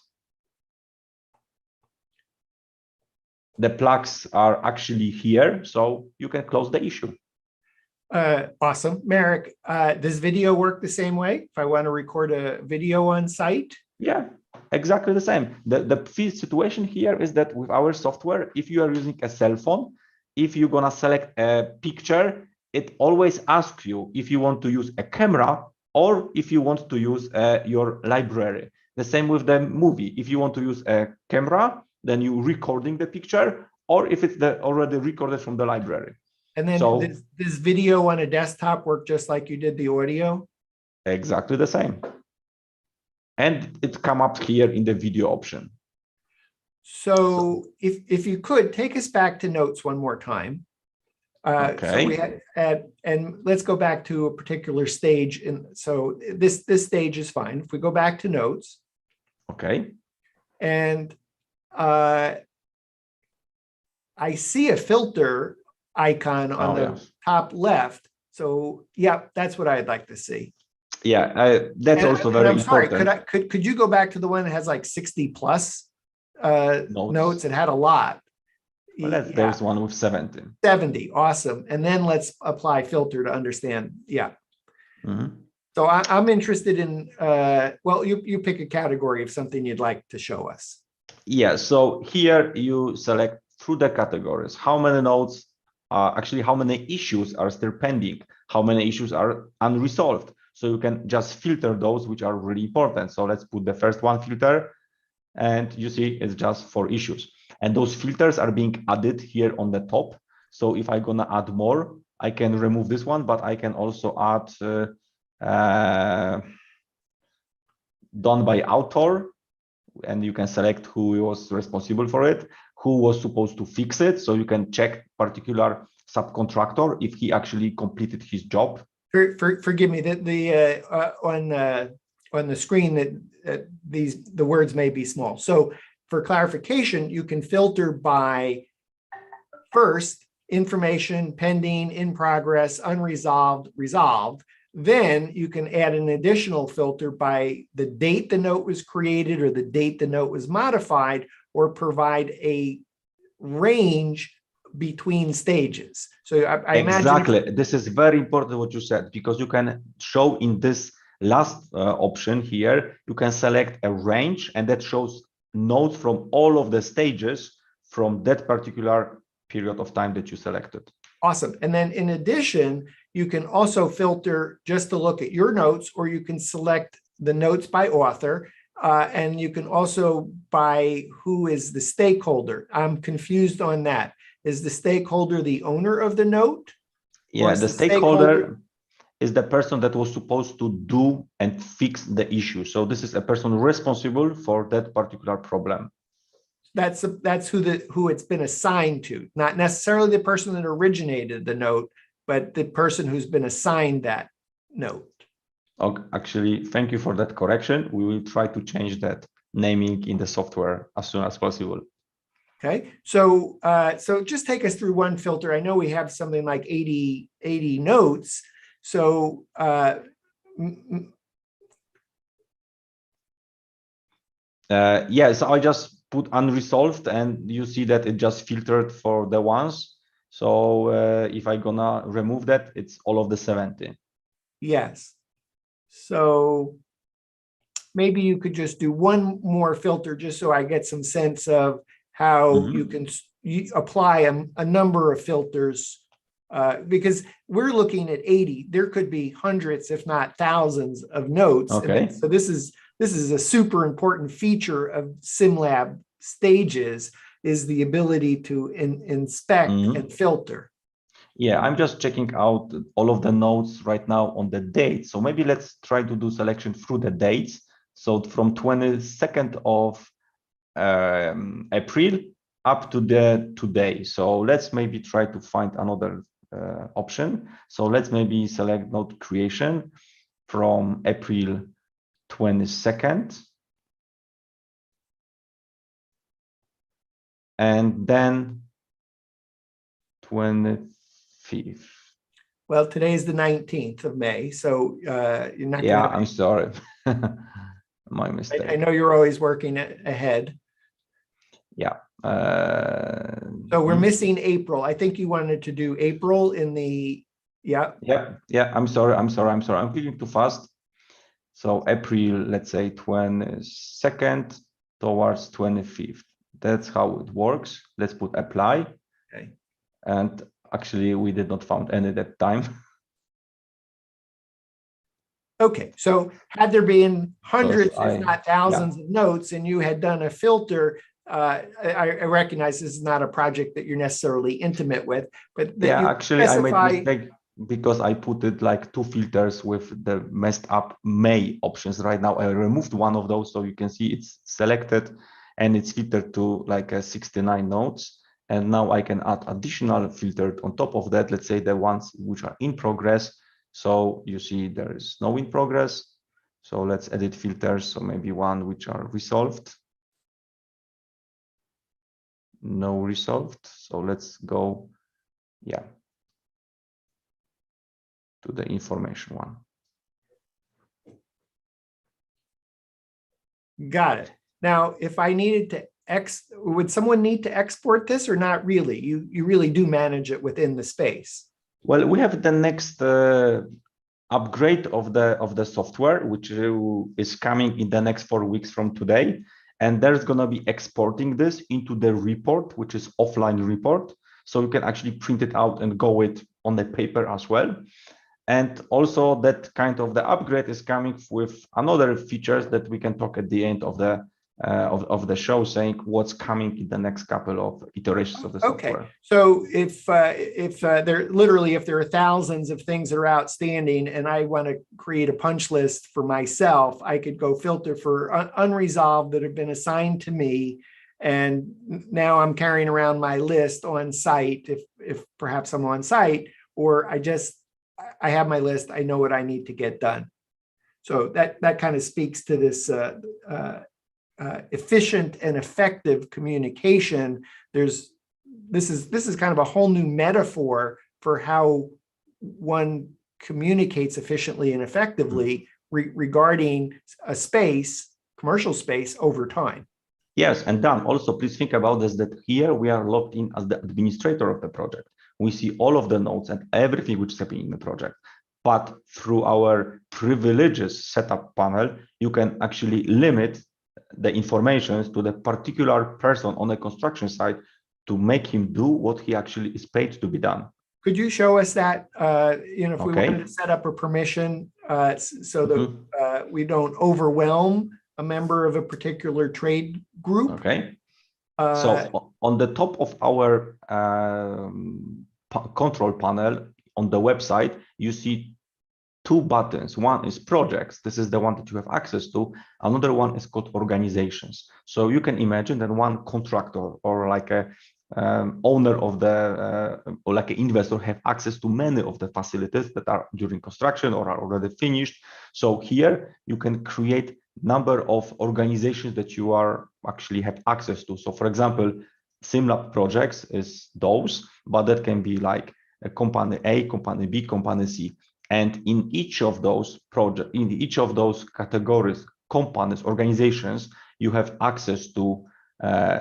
the plugs are actually here, so you can close the issue. Awesome. Marek, does video work the same way if I want to record a video on site? Yeah, exactly the same. The situation here is that with our software, if you are using a cell phone, if you're gonna select a picture, it always asks you if you want to use a camera or if you want to use your library. The same with the movie. If you want to use a camera, then you recording the picture, or if it's already recorded from the library. And then does video on a desktop work just like you did the audio? Exactly the same. And it come up here in the video option. So if you could take us back to notes one more time. Okay. So we had, and let's go back to a particular stage. So this stage is fine. If we go back to notes. Okay. And I see a filter icon on the top left. So yeah, that's what I'd like to see. Yeah, that's also very important. Sorry, could you go back to the one that has like 60 plus notes? It had a lot. Well, there's one with 70. 70, awesome. And then let's apply filter to understand. Yeah. Mm-hmm. So I'm interested in, well, you pick a category of something you'd like to show us. Yeah, so here you select through the categories, how many notes, actually how many issues are still pending, how many issues are unresolved. So you can just filter those which are really important. So let's put the first one filter, and you see it's just 4 issues. And those filters are being added here on the top. So if I'm gonna add more, I can remove this one, but I can also add done by author, and you can select who was responsible for it, who was supposed to fix it. So you can check particular subcontractor if he actually completed his job. Forgive me, that on the screen that the words may be small. So for clarification, you can filter by first information, pending, in progress, unresolved, resolved. Then you can add an additional filter by the date the note was created or the date the note was modified, or provide a range between stages. So I imagine exactly. This is very important what you said, because you can show in this last option here, you can select a range, and that shows notes from all of the stages from that particular period of time that you selected. Awesome. And then in addition, you can also filter just to look at your notes, or you can select the notes by author, and you can also by who is the stakeholder. I'm confused on that. Is the stakeholder the owner of the note? Yeah, the stakeholder is the person that was supposed to do and fix the issue. So this is a person responsible for that particular problem. that's who it's been assigned to, not necessarily the person that originated the note, but the person who's been assigned that note. Okay, actually, thank you for that correction. We will try to change that naming in the software as soon as possible. Okay, so so just take us through one filter. I know we have something like 80 notes. So yes, I just put unresolved, and you see that it just filtered for the ones. So if I gonna remove that, it's all of the 70. yes. So maybe you could just do one more filter just so I get some sense of how you can apply a number of filters, because we're looking at 80. There could be hundreds, if not thousands, of notes. Okay. So this is a super important feature of SimLab stages, is the ability to inspect and filter. Yeah, I'm just checking out all of the notes right now on the date. So maybe let's try to do selection through the dates. So from 22nd of April up to the today. So let's maybe try to find another option. So let's maybe select note creation from April 22nd. And then 25th. Well, today is the 19th of May, so you're not Yeah, gonna. I'm sorry. My mistake. I know you're always working ahead. Yeah. So we're missing April. I think you wanted to do April in the, yeah. Yeah. I'm sorry. I'm clicking too fast. So April, let's say 22nd towards 25th. That's how it works. Let's put apply. Okay. And actually, we did not found any that time. Okay, so had there been hundreds, Because if not thousands of notes, and you had done a filter, I recognize this is not a project that you're necessarily intimate with, but that you actually, I made specify. mistake because I put it like two filters with the messed up May options. Right now, I removed one of those, so you can see it's selected and it's filtered to like 69 notes. And now I can add additional filter on top of that. Let's say the ones which are in progress. So you see there is no in progress. So let's edit filters. So maybe one which are resolved. No resolved. So let's go, to the information one. Got it. Now, if I needed to would someone need to export this or not really? You really do manage it within the space. Well, we have the next upgrade of the software, which is coming in the next 4 weeks from today. And there's going to be exporting this into the report, which is offline report. So you can actually print it out and go it on the paper as well. And also that kind of the upgrade is coming with another features that we can talk at the end of the show, saying what's coming in the next couple of iterations of the software. Okay, so if there are thousands of things that are outstanding and I want to create a punch list for myself, I could go filter for unresolved that have been assigned to me. And now I'm carrying around my list on site, if perhaps I'm on site, or I have my list, I know what I need to get done. So that kind of speaks to this efficient and effective communication. This is kind of a whole new metaphor for how one communicates efficiently and effectively regarding a space, commercial space, over time. Yes, and Dan, also please think about this, that here we are logged in as the administrator of the project. We see all of the nodes and everything which is happening in the project. But through our privileges setup panel, you can actually limit the information to the particular person on the construction site to make him do what he actually is paid to be done. Could you show us that, if we wanted to set up a permission so that we don't overwhelm a member of a particular trade group? Okay. So on the top of our control panel on the website, you see two buttons. One is projects. This is the one that you have access to. Another one is called organizations. So you can imagine that one contractor or like a owner of the or like an investor have access to many of the facilities that are during construction or are already finished. So here you can create number of organizations that you are actually have access to. So for example, SimLab projects is those, but that can be like a company A, company B, company C. And in each of those projects, in each of those categories, companies, organizations, you have access to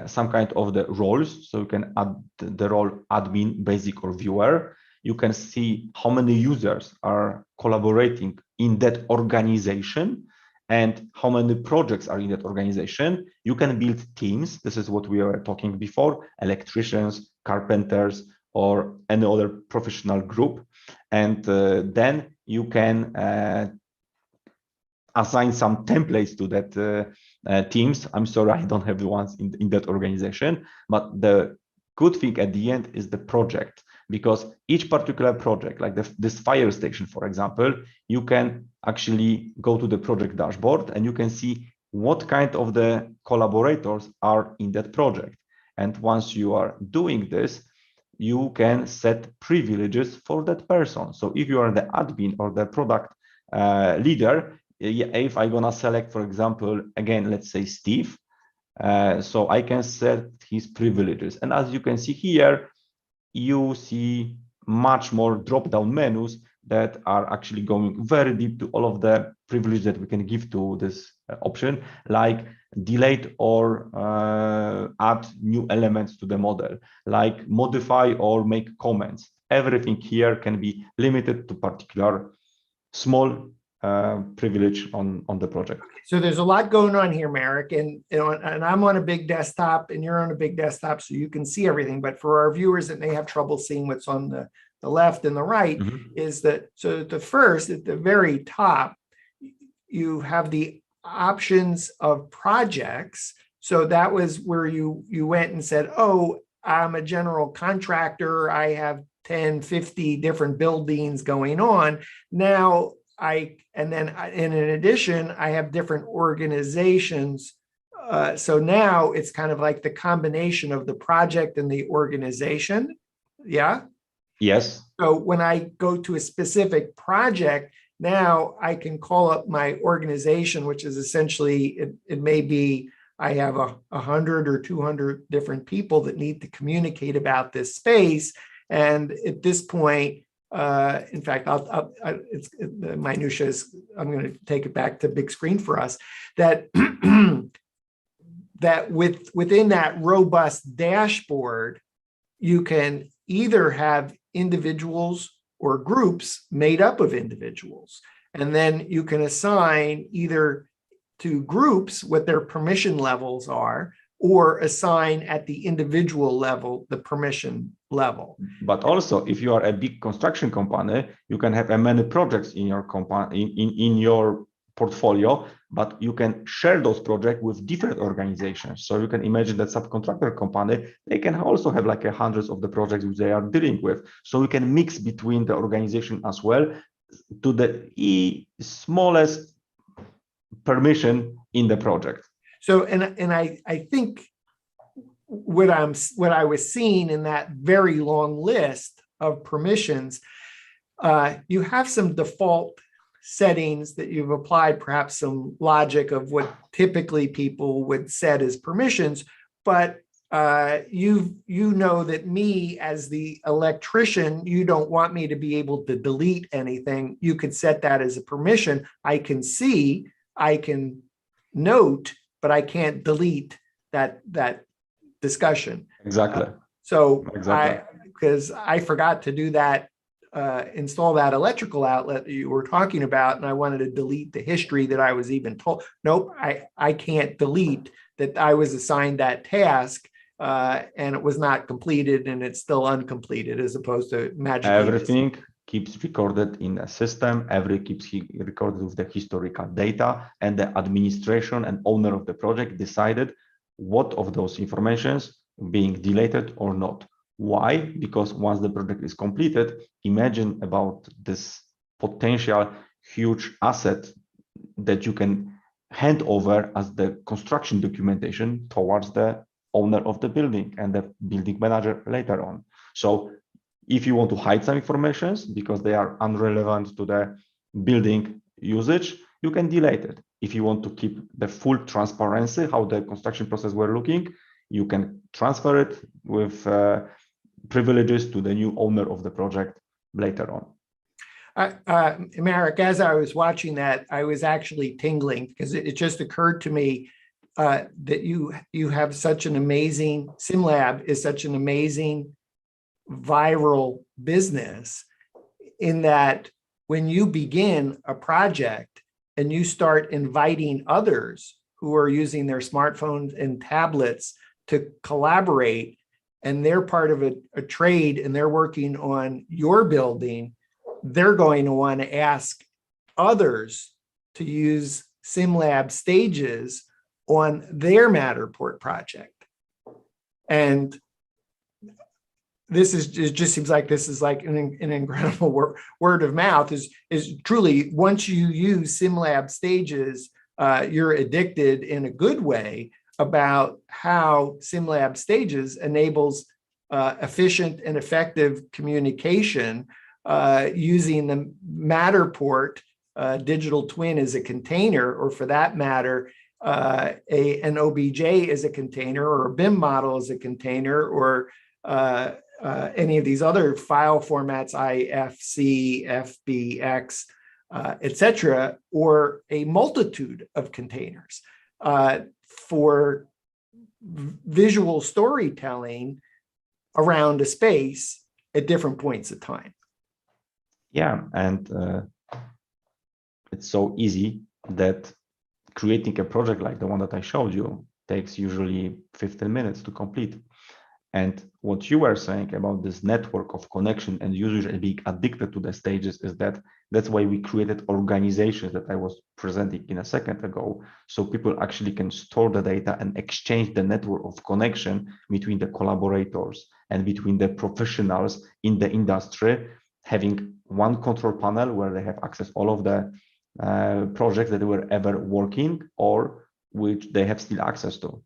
some kind of the roles. So you can add the role admin, basic, or viewer. You can see how many users are collaborating in that organization and how many projects are in that organization. You can build teams. This is what we were talking before, electricians, carpenters, or any other professional group. And then you can assign some templates to that teams. I'm sorry, I don't have the ones in that organization, but the good thing at the end is the project, because each particular project, like this fire station, for example, you can actually go to the project dashboard and you can see what kind of the collaborators are in that project. And once you are doing this, you can set privileges for that person. So if you are the admin or the product leader, if I'm gonna select, for example, again, let's say Steve, so I can set his privileges. And as you can see here, you see much more drop-down menus that are actually going very deep to all of the privileges that we can give to this option, like delete or add new elements to the model, like modify or make comments. Everything here can be limited to particular small privilege on the project. So there's a lot going on here, Marek, and I'm on a big desktop and you're on a big desktop, so you can see everything. But for our viewers that may have trouble seeing what's on the left and the right, is that, so the first, at the very top, you have the options of projects. So that was where you went and said, oh, I'm a general contractor, I have 10, 50 different buildings going on. Now and in addition, I have different organizations. So now it's kind of like the combination of the project and the organization. Yeah. Yes. So when I go to a specific project, now I can call up my organization, which is essentially, it may be, I have 100 or 200 different people that need to communicate about this space. And at this point, in fact, it's the minutia is, I'm going to take it back to big screen for us, that that within that robust dashboard, you can either have individuals or groups made up of individuals, and then you can assign either to groups what their permission levels are, or assign at the individual level the permission level. But also, if you are a big construction company, you can have many projects in your company, in your portfolio, but you can share those projects with different organizations. So you can imagine that subcontractor company, they can also have like hundreds of the projects which they are dealing with. So you can mix between the organization as well to the smallest permission in the project. So, and I think what I was seeing in that very long list of permissions, you have some default settings that you've applied, perhaps some logic of what typically people would set as permissions, but you know that me as the electrician, you don't want me to be able to delete anything. You could set that as a permission. I can see, I can note, but I can't delete that discussion. Exactly. Because I forgot to do that, install that electrical outlet that you were talking about, and I wanted to delete the history that I was even told. Nope, I can't delete that I was assigned that task, and it was not completed, and it's still uncompleted, as opposed to magically. Everything keeps recorded in a system. Keeps recorded with the historical data, and the administration and owner of the project decided what of those informations being deleted or not. Why? Because once the project is completed, imagine about this potential huge asset that you can hand over as the construction documentation towards the owner of the building and the building manager later on. So if you want to hide some informations because they are irrelevant to the building usage, you can delete it. If you want to keep the full transparency, how the construction process were looking, you can transfer it with privileges to the new owner of the project later on. Marek, as I was watching that, I was actually tingling because it just occurred to me that you have such an amazing, SimLab is such an amazing viral business, in that when you begin a project and you start inviting others who are using their smartphones and tablets to collaborate, and they're part of a trade and they're working on your building, they're going to want to ask others to use SimLab stages on their Matterport project. And this is, it just seems like this is like an incredible word of mouth is truly, once you use SimLab stages, you're addicted in a good way about how SimLab stages enables efficient and effective communication using the Matterport digital twin as a container, or for that matter, an OBJ as a container, or a BIM model as a container, or any of these other file formats, IFC, FBX, etc., or a multitude of containers for visual storytelling around a space at different points of time. Yeah, and it's so easy that creating a project like the one that I showed you takes usually 15 minutes to complete. And what you were saying about this network of connection and users and being addicted to the stages is that's why we created organizations that I was presenting in a second ago. So people actually can store the data and exchange the network of connection between the collaborators and between the professionals in the industry, having one control panel where they have access all of the projects that they were ever working or which they have still access to.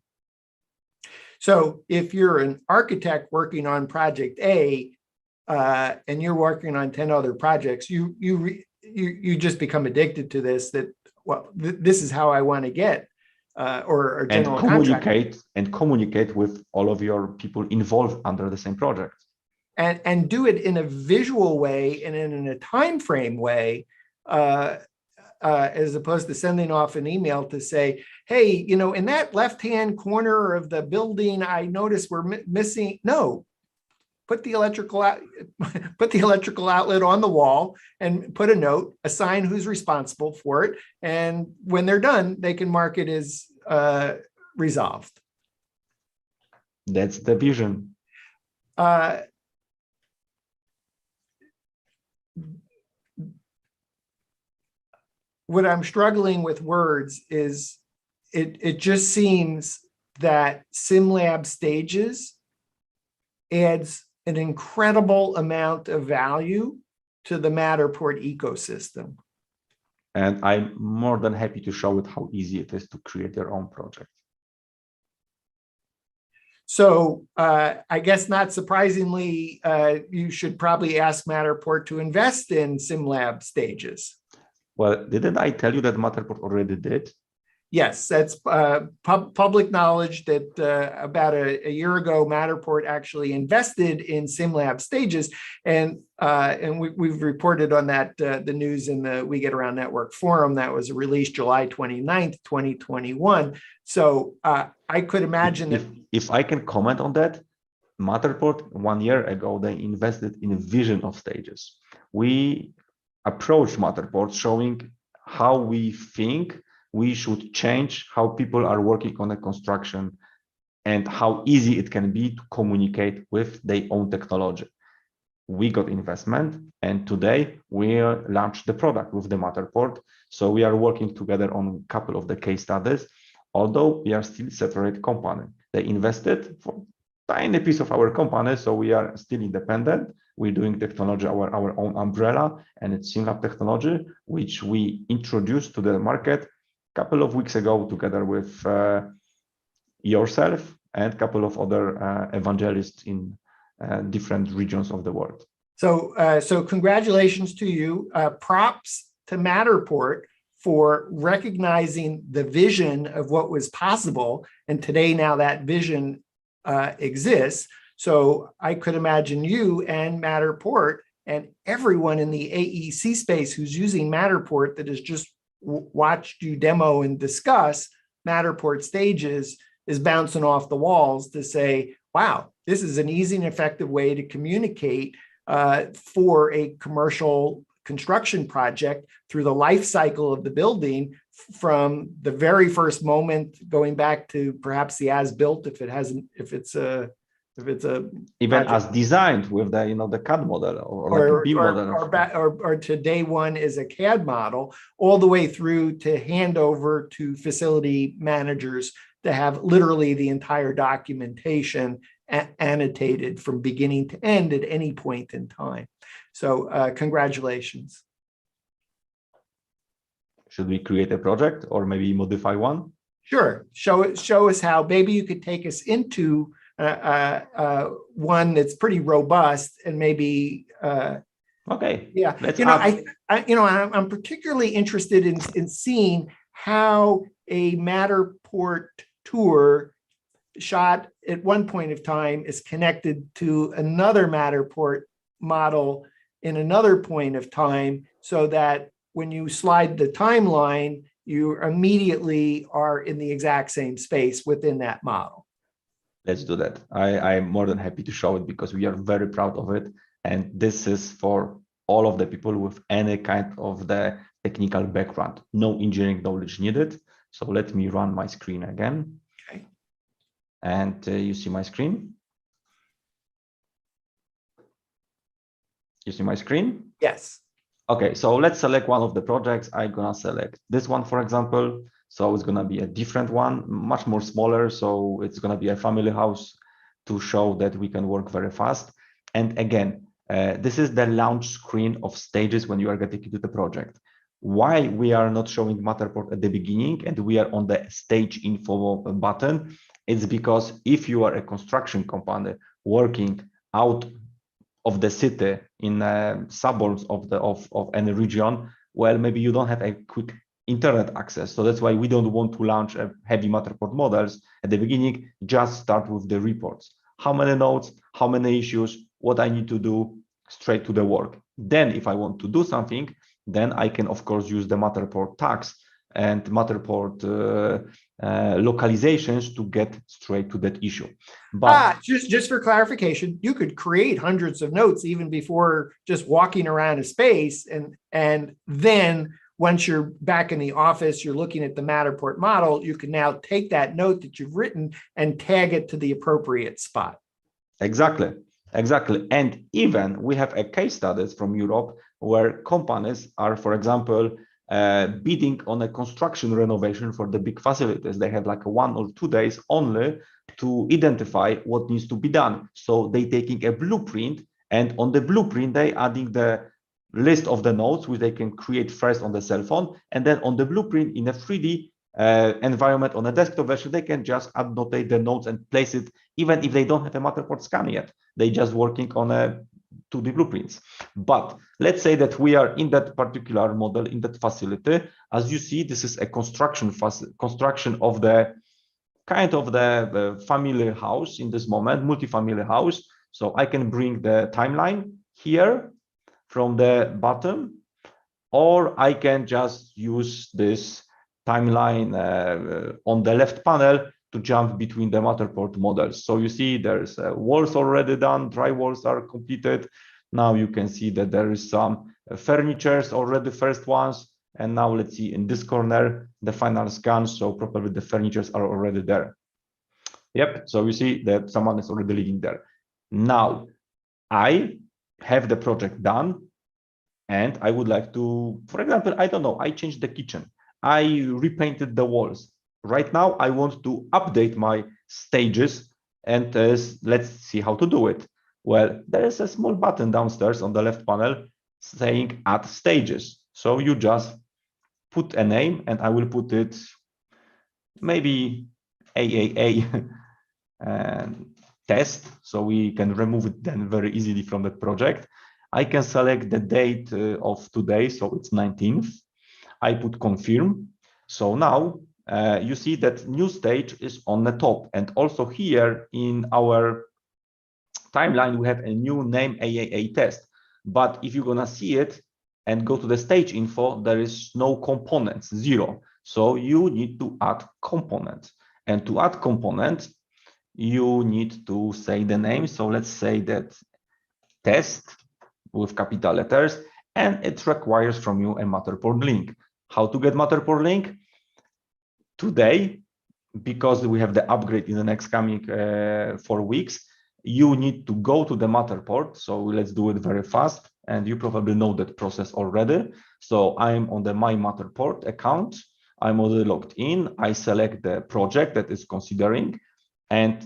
So if you're an architect working on project A and you're working on 10 other projects, you just become addicted to this, that, well, this is how I want to get or general and communicate with all of your people involved under the same project. And do it in a visual way and in a time frame way, as opposed to sending off an email to say, hey, you know, in that left-hand corner of the building, I noticed we're missing. No, put the electrical outlet on the wall and put a note, assign who's responsible for it. And when they're done, they can mark it as resolved. That's the vision. What I'm struggling with words is it just seems that SimLab stages adds an incredible amount of value to the Matterport ecosystem. And I'm more than happy to show it how easy it is to create your own project. So I guess not surprisingly, you should probably ask Matterport to invest in SimLab stages. Well, didn't I tell you that Matterport already did? Yes, that's public knowledge that about a year ago, Matterport actually invested in SimLab stages, and we've reported on that the news in the We Get Around Network forum that was released July 29th, 2021. So I could imagine if I can comment on that, Matterport 1 year ago, they invested in a vision of stages. We approached Matterport showing how we think we should change how people are working on a construction and how easy it can be to communicate with their own technology. We got investment, and today we launched the product with the Matterport. So we are working together on a couple of the case studies, although we are still separate company. They invested for a tiny piece of our company, so we are still independent. we're doing technology, our own umbrella, and it's SimLab technology, which we introduced to the market a couple of weeks ago together with yourself and a couple of other evangelists in different regions of the world. So congratulations to you. Props to Matterport for recognizing the vision of what was possible. And today, now that vision exists. So I could imagine you and Matterport and everyone in the AEC space who's using Matterport that has just watched you demo and discuss Matterport stages is bouncing off the walls to say, wow, this is an easy and effective way to communicate for a commercial construction project through the life cycle of the building, from the very first moment going back to perhaps the as-built, if it's a even project, as designed with the the CAD model or like a BIM model, or to day one is a CAD model, all the way through to handover to facility managers to have literally the entire documentation annotated from beginning to end at any point in time. So congratulations. Should we create a project or maybe modify one? Sure. Show us how. Maybe you could take us into one that's pretty robust and maybe. Okay. Yeah. I'm particularly interested in seeing how a Matterport tour shot at one point of time is connected to another Matterport model in another point of time, so that when you slide the timeline, you immediately are in the exact same space within that model. Let's do that. I'm more than happy to show it because we are very proud of it. And this is for all of the people with any kind of the technical background, no engineering knowledge needed. So let me run my screen again. Okay. And you see my screen? You see my screen? Yes. Okay, so let's select one of the projects. I'm gonna select this one, for example. So it's gonna be a different one, much more smaller. So it's gonna be a family house to show that we can work very fast. And again, this is the launch screen of stages when you are getting into the project. Why we are not showing Matterport at the beginning and we are on the stage info button? It's because if you are a construction company working out of the city in suburbs of any region, well, maybe you don't have a quick internet access. So that's why we don't want to launch a heavy Matterport models at the beginning. Just start with the reports. How many nodes, how many issues, what I need to do, straight to the work. Then if I want to do something, then I can of course use the Matterport tags and Matterport localizations to get straight to that issue. But just for clarification, you could create hundreds of notes even before just walking around a space, and then once you're back in the office, you're looking at the Matterport model, you can now take that note that you've written and tag it to the appropriate spot. Exactly. And even we have a case studies from Europe where companies are, for example, bidding on a construction renovation for the big facilities. They have like 1 or 2 days only to identify what needs to be done. So they taking a blueprint, and on the blueprint, they adding the list of the nodes, which they can create first on the cell phone. And then on the blueprint in a 3D environment on a desktop version, they can just annotate the nodes and place it, even if they don't have a Matterport scan yet. They just working on a 2D blueprints. But let's say that we are in that particular model, in that facility. As you see, this is a construction of the kind of the family house in this moment, multi-family house. So I can bring the timeline here from the bottom, or I can just use this timeline on the left panel to jump between the Matterport models. So you see there's walls already done, dry walls are completed. Now you can see that there is some furnitures already, first ones. And now let's see in this corner, the final scan. So probably the furnitures are already there. Yep, so you see that someone is already living there. Now I have the project done and I would like to, for example, I don't know, I changed the kitchen. I repainted the walls. Right now, I want to update my stages and let's see how to do it. Well, there is a small button downstairs on the left panel saying add stages. So you just put a name, and I will put it maybe AAA and test, so we can remove it then very easily from the project. I can select the date of today, so it's 19th. I put confirm. So now you see that new stage is on the top, and also here in our timeline we have a new name AAA test. But if you're gonna see it and go to the stage info, there is no components, 0. So you need to add components, and to add components you need to say the name. So let's say that test with capital letters, and it requires from you a Matterport link. How to get Matterport link? Today, because we have the upgrade in the next coming 4 weeks, you need to go to the Matterport. So let's do it very fast. And you probably know that process already. So I'm on the My Matterport account. I'm already logged in. I select the project that is considering. And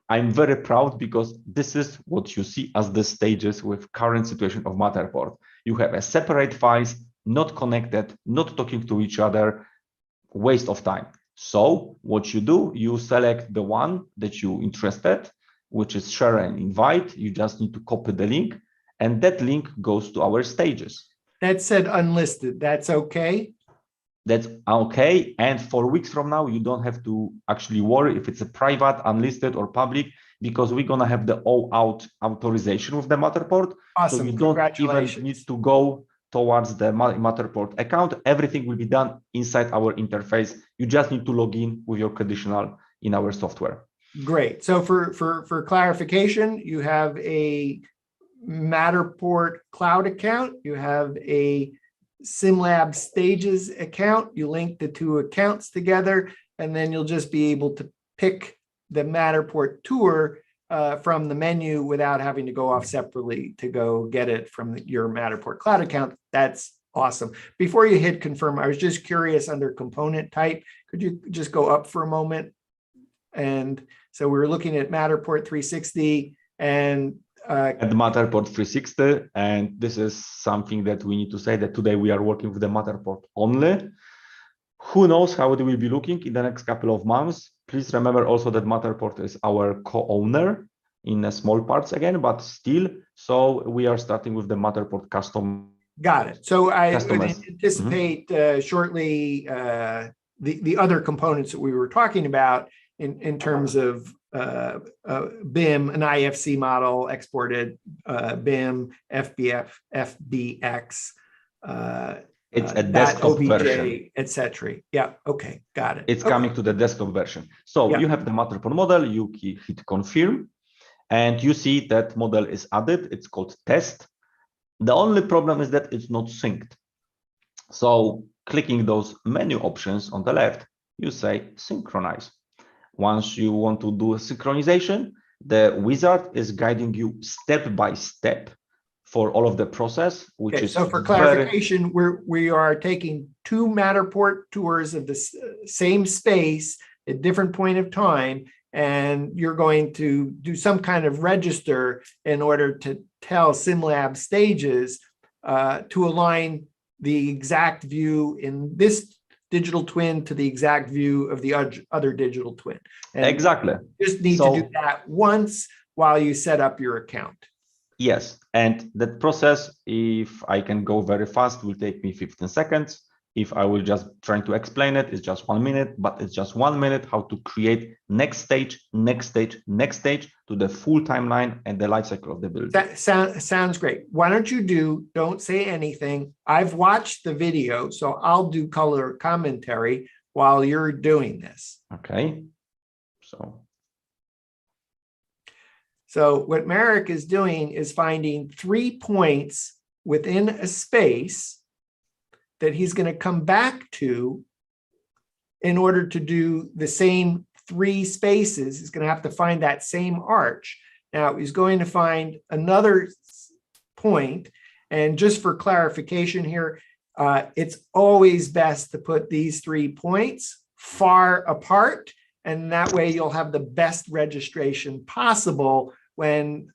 I'm very proud because this is what you see as the stages with current situation of Matterport. You have a separate files, not connected, not talking to each other, waste of time. So what you do, you select the one that you're interested, which is share and invite. You just need to copy the link, and that link goes to our stages. That said unlisted, that's okay? That's okay. And 4 weeks from now, you don't have to actually worry if it's a private, unlisted, or public, because we're gonna have the all-out authorization with the Matterport. Awesome. So you don't even need to go towards the Matterport account. Everything will be done inside our interface. You just need to log in with your credential in our software. Great. So for clarification, you have a Matterport cloud account, you have a SimLab Stages account, you link the two accounts together, and then you'll just be able to pick the Matterport tour from the menu without having to go off separately to go get it from your Matterport cloud account. That's awesome. Before you hit confirm, I was just curious under component type, could you just go up for a moment? And so we were looking at Matterport 360 and at Matterport 360, and this is something that we need to say that today we are working with the Matterport only. Who knows how it will be looking in the next couple of months. Please remember also that Matterport is our co-owner in small parts again, but still. So we are starting with the Matterport custom. Got it. So I would Customers. anticipate shortly the other components that we were talking about in terms of BIM, an IFC model, exported BIM, FBF, FBX, it's a desktop OBJ, version, etc. Yeah. Okay. Got it. It's okay. coming to the desktop version. So Yeah. you have the Matterport model, you hit confirm, and you see that model is added. It's called test. The only problem is that it's not synced. So clicking those menu options on the left, you say synchronize. Once you want to do a synchronization, the wizard is guiding you step by step for all of the process, which Okay, is so for clarification, we are taking two Matterport tours of the same space at different point of time, and you're going to do some kind of register in order to tell SimLab Stages to align the exact view in this digital twin to the exact view of the other digital twin. And exactly. you just need to do that once while you set up your account. Yes, and that process, if I can go very fast, will take me 15 seconds. If I will just try to explain it, it's just 1 minute, but it's just 1 minute how to create next stage, next stage, next stage to the full timeline and the life cycle of the building. That sounds great. Why don't you don't say anything. I've watched the video, so I'll do color commentary while you're doing this. Okay, So what Marek is doing is finding 3 points within a space that he's going to come back to in order to do the same 3 spaces. He's going to have to find that same arch. Now he's going to find another point. And just for clarification here, it's always best to put these 3 points far apart. And that way you'll have the best registration possible when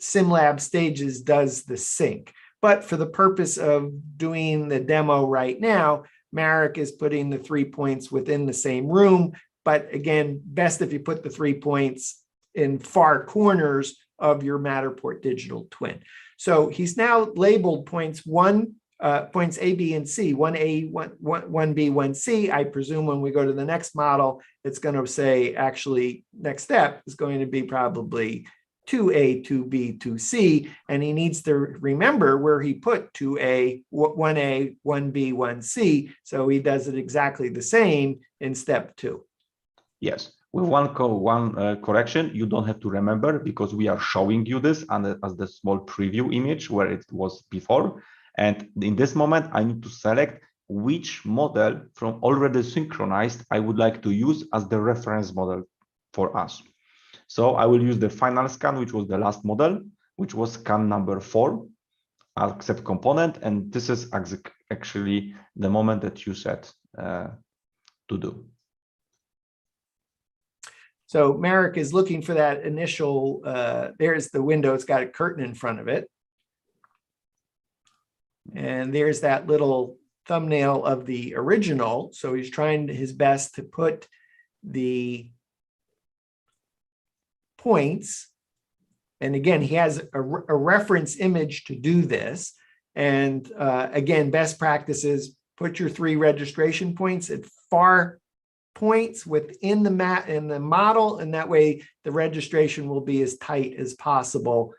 SimLab Stages does the sync. But for the purpose of doing the demo right now, Marek is putting the 3 points within the same room. But again, best if you put the 3 points in far corners of your Matterport digital twin. So he's now labeled points A, B, and C, 1A, 1B, 1C. I presume when we go to the next model, it's going to say actually next step is going to be probably 2A, 2B, 2C, and he needs to remember where he put 2A, 1A, 1B, 1C, so he does it exactly the same in step 2. Yes, with one correction, you don't have to remember because we are showing you this as the small preview image where it was before. And in this moment, I need to select which model from already synchronized I would like to use as the reference model for us. So I will use the final scan, which was the last model, which was scan number 4, accept component. And this is actually the moment that you said to do. So Marek is looking for that initial, there's the window, it's got a curtain in front of it. And there's that little thumbnail of the original. So he's trying his best to put the points. And again, he has a reference image to do this. And again, best practices, put your 3 registration points at far points within the model, and that way the registration will be as tight as possible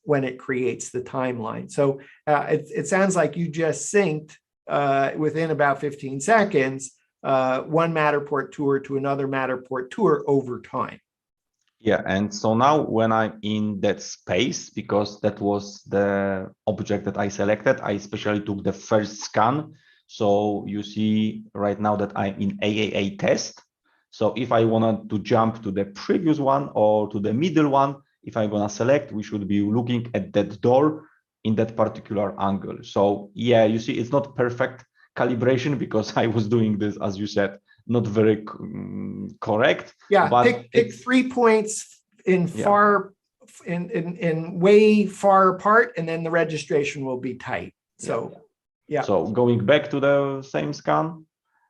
when it creates the timeline. So it sounds like you just synced within about 15 seconds, one Matterport tour to another Matterport tour over time. Yeah, and so now when I'm in that space, because that was the object that I selected, I especially took the first scan. So you see right now that I'm in AAA test. So if I wanted to jump to the previous one or to the middle one, if I'm gonna select, we should be looking at that door in that particular angle. So yeah, you see, it's not perfect calibration because I was doing this, as you said, not very correct. Yeah, but pick 3 points in far, in way far apart, and then the registration will be tight. So yeah. So going back to the same scan,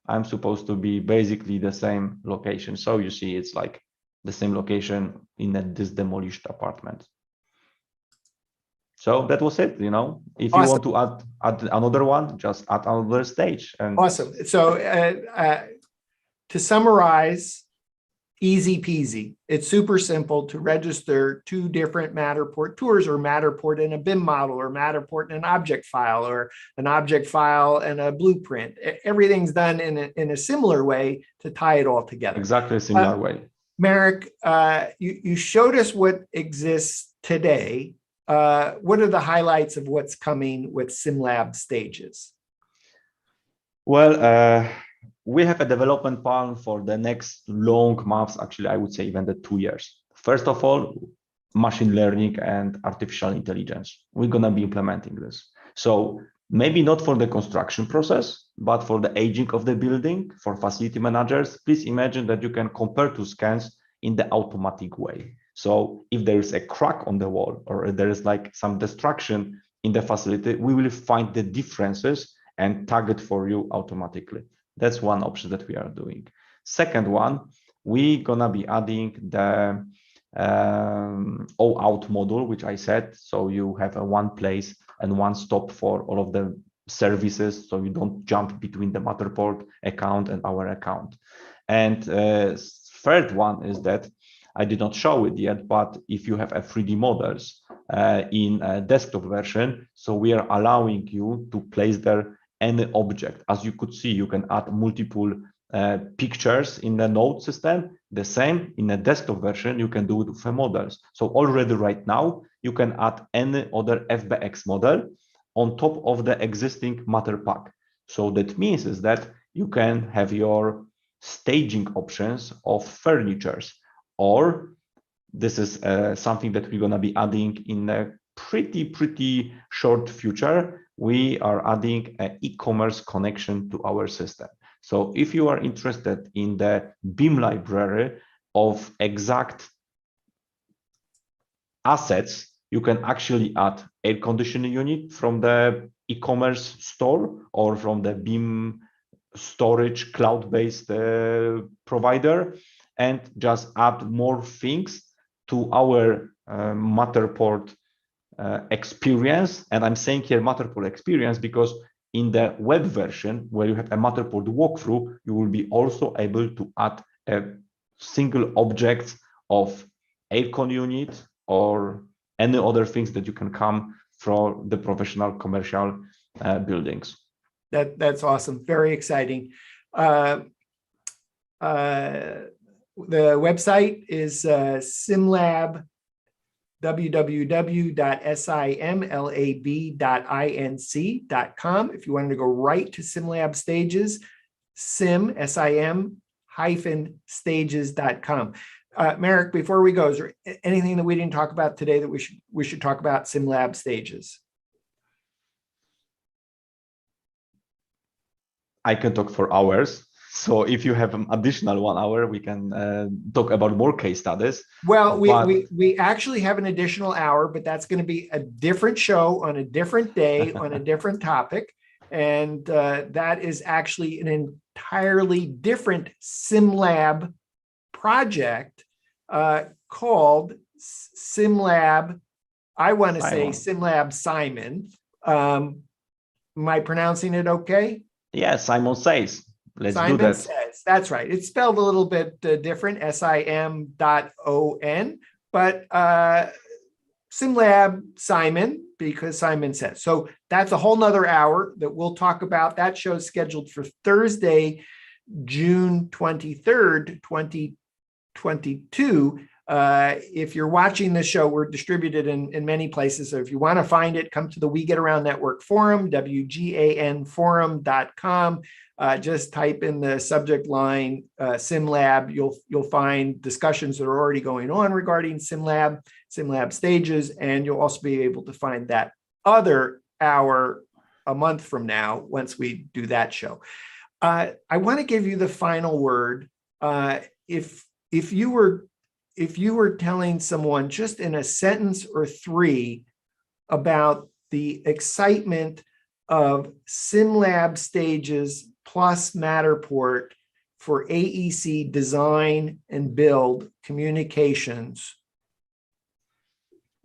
I'm supposed to be basically the same location. So you see, it's like the same location in this demolished apartment. So that was it, you know. If you want to add another one, just add another stage. And awesome. So to summarize, easy peasy. It's super simple to register 2 different Matterport tours, or Matterport in a BIM model, or Matterport in an object file, or an object file and a blueprint. Everything's done in a similar way to tie it all together. Exactly a similar way. Marek, you showed us what exists today. What are the highlights of what's coming with SimLab Stages? Well, we have a development plan for the next long months, actually, I would say even the 2 years. First of all, machine learning and artificial intelligence. We're going to be implementing this. So maybe not for the construction process, but for the aging of the building, for facility managers, please imagine that you can compare 2 scans in the automatic way. So if there is a crack on the wall, or there is like some destruction in the facility, we will find the differences and tag it for you automatically. That's one option that we are doing. Second one, we're gonna be adding the all-out model, which I said. So you have a one place and one stop for all of the services, so you don't jump between the Matterport account and our account. And third one is that I did not show it yet, but if you have a 3D models in a desktop version, so we are allowing you to place there any object. As you could see, you can add multiple pictures in the node system. The same in a desktop version, you can do it with models. So already right now, you can add any other FBX model on top of the existing matter pack. So that means is that you can have your staging options of furnitures, or this is something that we're going to be adding in a pretty short future. We are adding an e-commerce connection to our system. So if you are interested in the BIM library of exact assets, you can actually add air conditioning unit from the e-commerce store or from the BIM storage cloud-based provider, and just add more things to our Matterport experience. And I'm saying here Matterport experience because in the web version where you have a Matterport walkthrough, you will be also able to add a single object of aircon unit or any other things that you can come from the professional commercial buildings. That's awesome. Very exciting. The website is SimLab, www.simlab.inc.com. If you wanted to go right to SimLab Stages, sim-stages.com. Marek, before we go, is there anything that we didn't talk about today that we should talk about SimLab Stages? I can talk for hours. So if you have an additional 1 hour, we can talk about more case studies. Well, we actually have an additional hour, but that's going to be a different show on a different day on a different topic. And that is actually an entirely different SimLab project called SimLab. I want to say SimLab Simon. Am I pronouncing it okay? Yes, Simon Says. Let's Simon do that. Says. That's right. It's spelled a little bit different, SIM.ON, but SimLab Simon, because Simon Says. So that's a whole nother hour that we'll talk about. That show's scheduled for Thursday, June 23rd, 2022. If you're watching this show, we're distributed in many places. So if you want to find it, come to the We Get Around Network forum, WGANforum.com. Just type in the subject line SimLab. You'll find discussions that are already going on regarding SimLab Stages, and you'll also be able to find that other hour a month from now once we do that show. I want to give you the final word. If you were telling someone just in a sentence or three about the excitement of SimLab Stages plus Matterport for AEC design and build communications?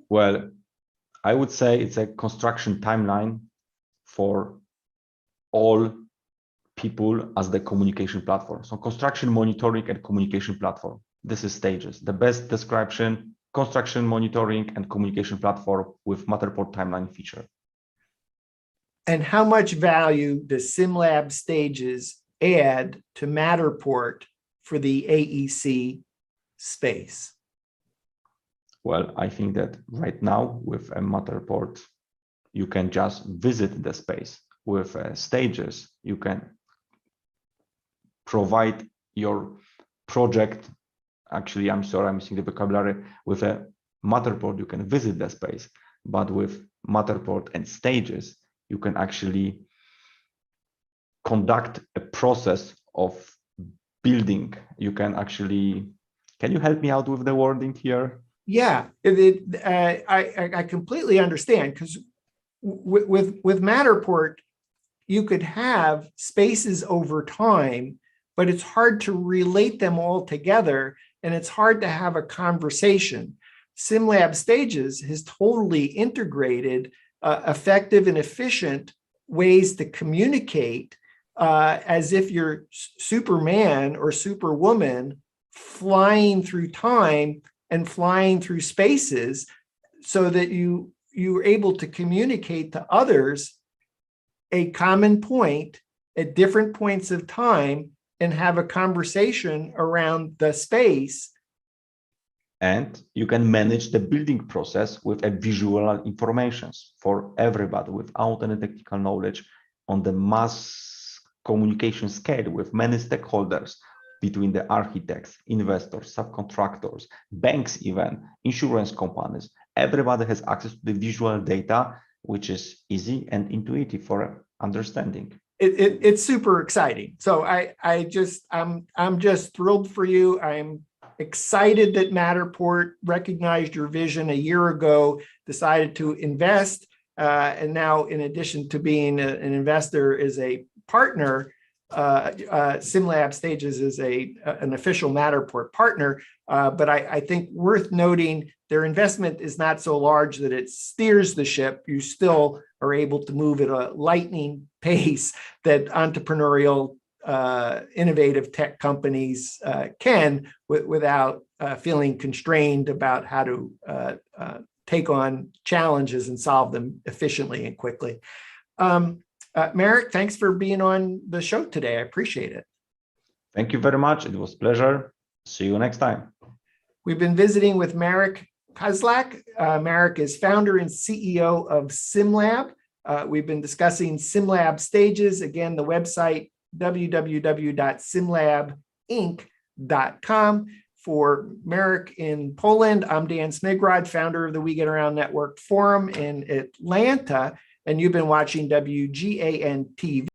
Well, I would say it's a construction timeline for all people as the communication platform. So construction monitoring and communication platform. This is Stages, the best description, construction monitoring and communication platform with Matterport timeline feature. And how much value does SimLab Stages add to Matterport for the AEC space? Well, I think that right now with a Matterport, you can just visit the space. With Stages, you can provide your project. Actually, I'm sorry, I'm missing the vocabulary. With a Matterport, you can visit the space, but with Matterport and Stages, you can actually conduct a process of building. You can actually, can you help me out with the wording here? Yeah, I completely understand, because with Matterport, you could have spaces over time, but it's hard to relate them all together, and it's hard to have a conversation. SimLab Stages has totally integrated effective and efficient ways to communicate as if you're Superman or Superwoman flying through time and flying through spaces, so that you're able to communicate to others a common point at different points of time and have a conversation around the space. And you can manage the building process with a visual information for everybody without any technical knowledge on the mass communication scale with many stakeholders between the architects, investors, subcontractors, banks, even insurance companies. Everybody has access to the visual data, which is easy and intuitive for understanding. It's super exciting. So I'm just thrilled for you. I'm excited that Matterport recognized your vision a year ago, decided to invest, and now, in addition to being an investor, is a partner. SimLab Stages is an official Matterport partner, but I think worth noting their investment is not so large that it steers the ship. You still are able to move at a lightning pace that entrepreneurial, innovative tech companies can without feeling constrained about how to take on challenges and solve them efficiently and quickly. Marek, thanks for being on the show today. I appreciate it. Thank you very much. It was a pleasure. See you next time. We've been visiting with Marek Kozlak. Marek is founder and CEO of SimLab. We've been discussing SimLab Stages. Again, the website, www.simlabinc.com. For Marek in Poland, I'm Dan Smigrod, founder of the We Get Around Network Forum in Atlanta, and you've been watching WGAN TV.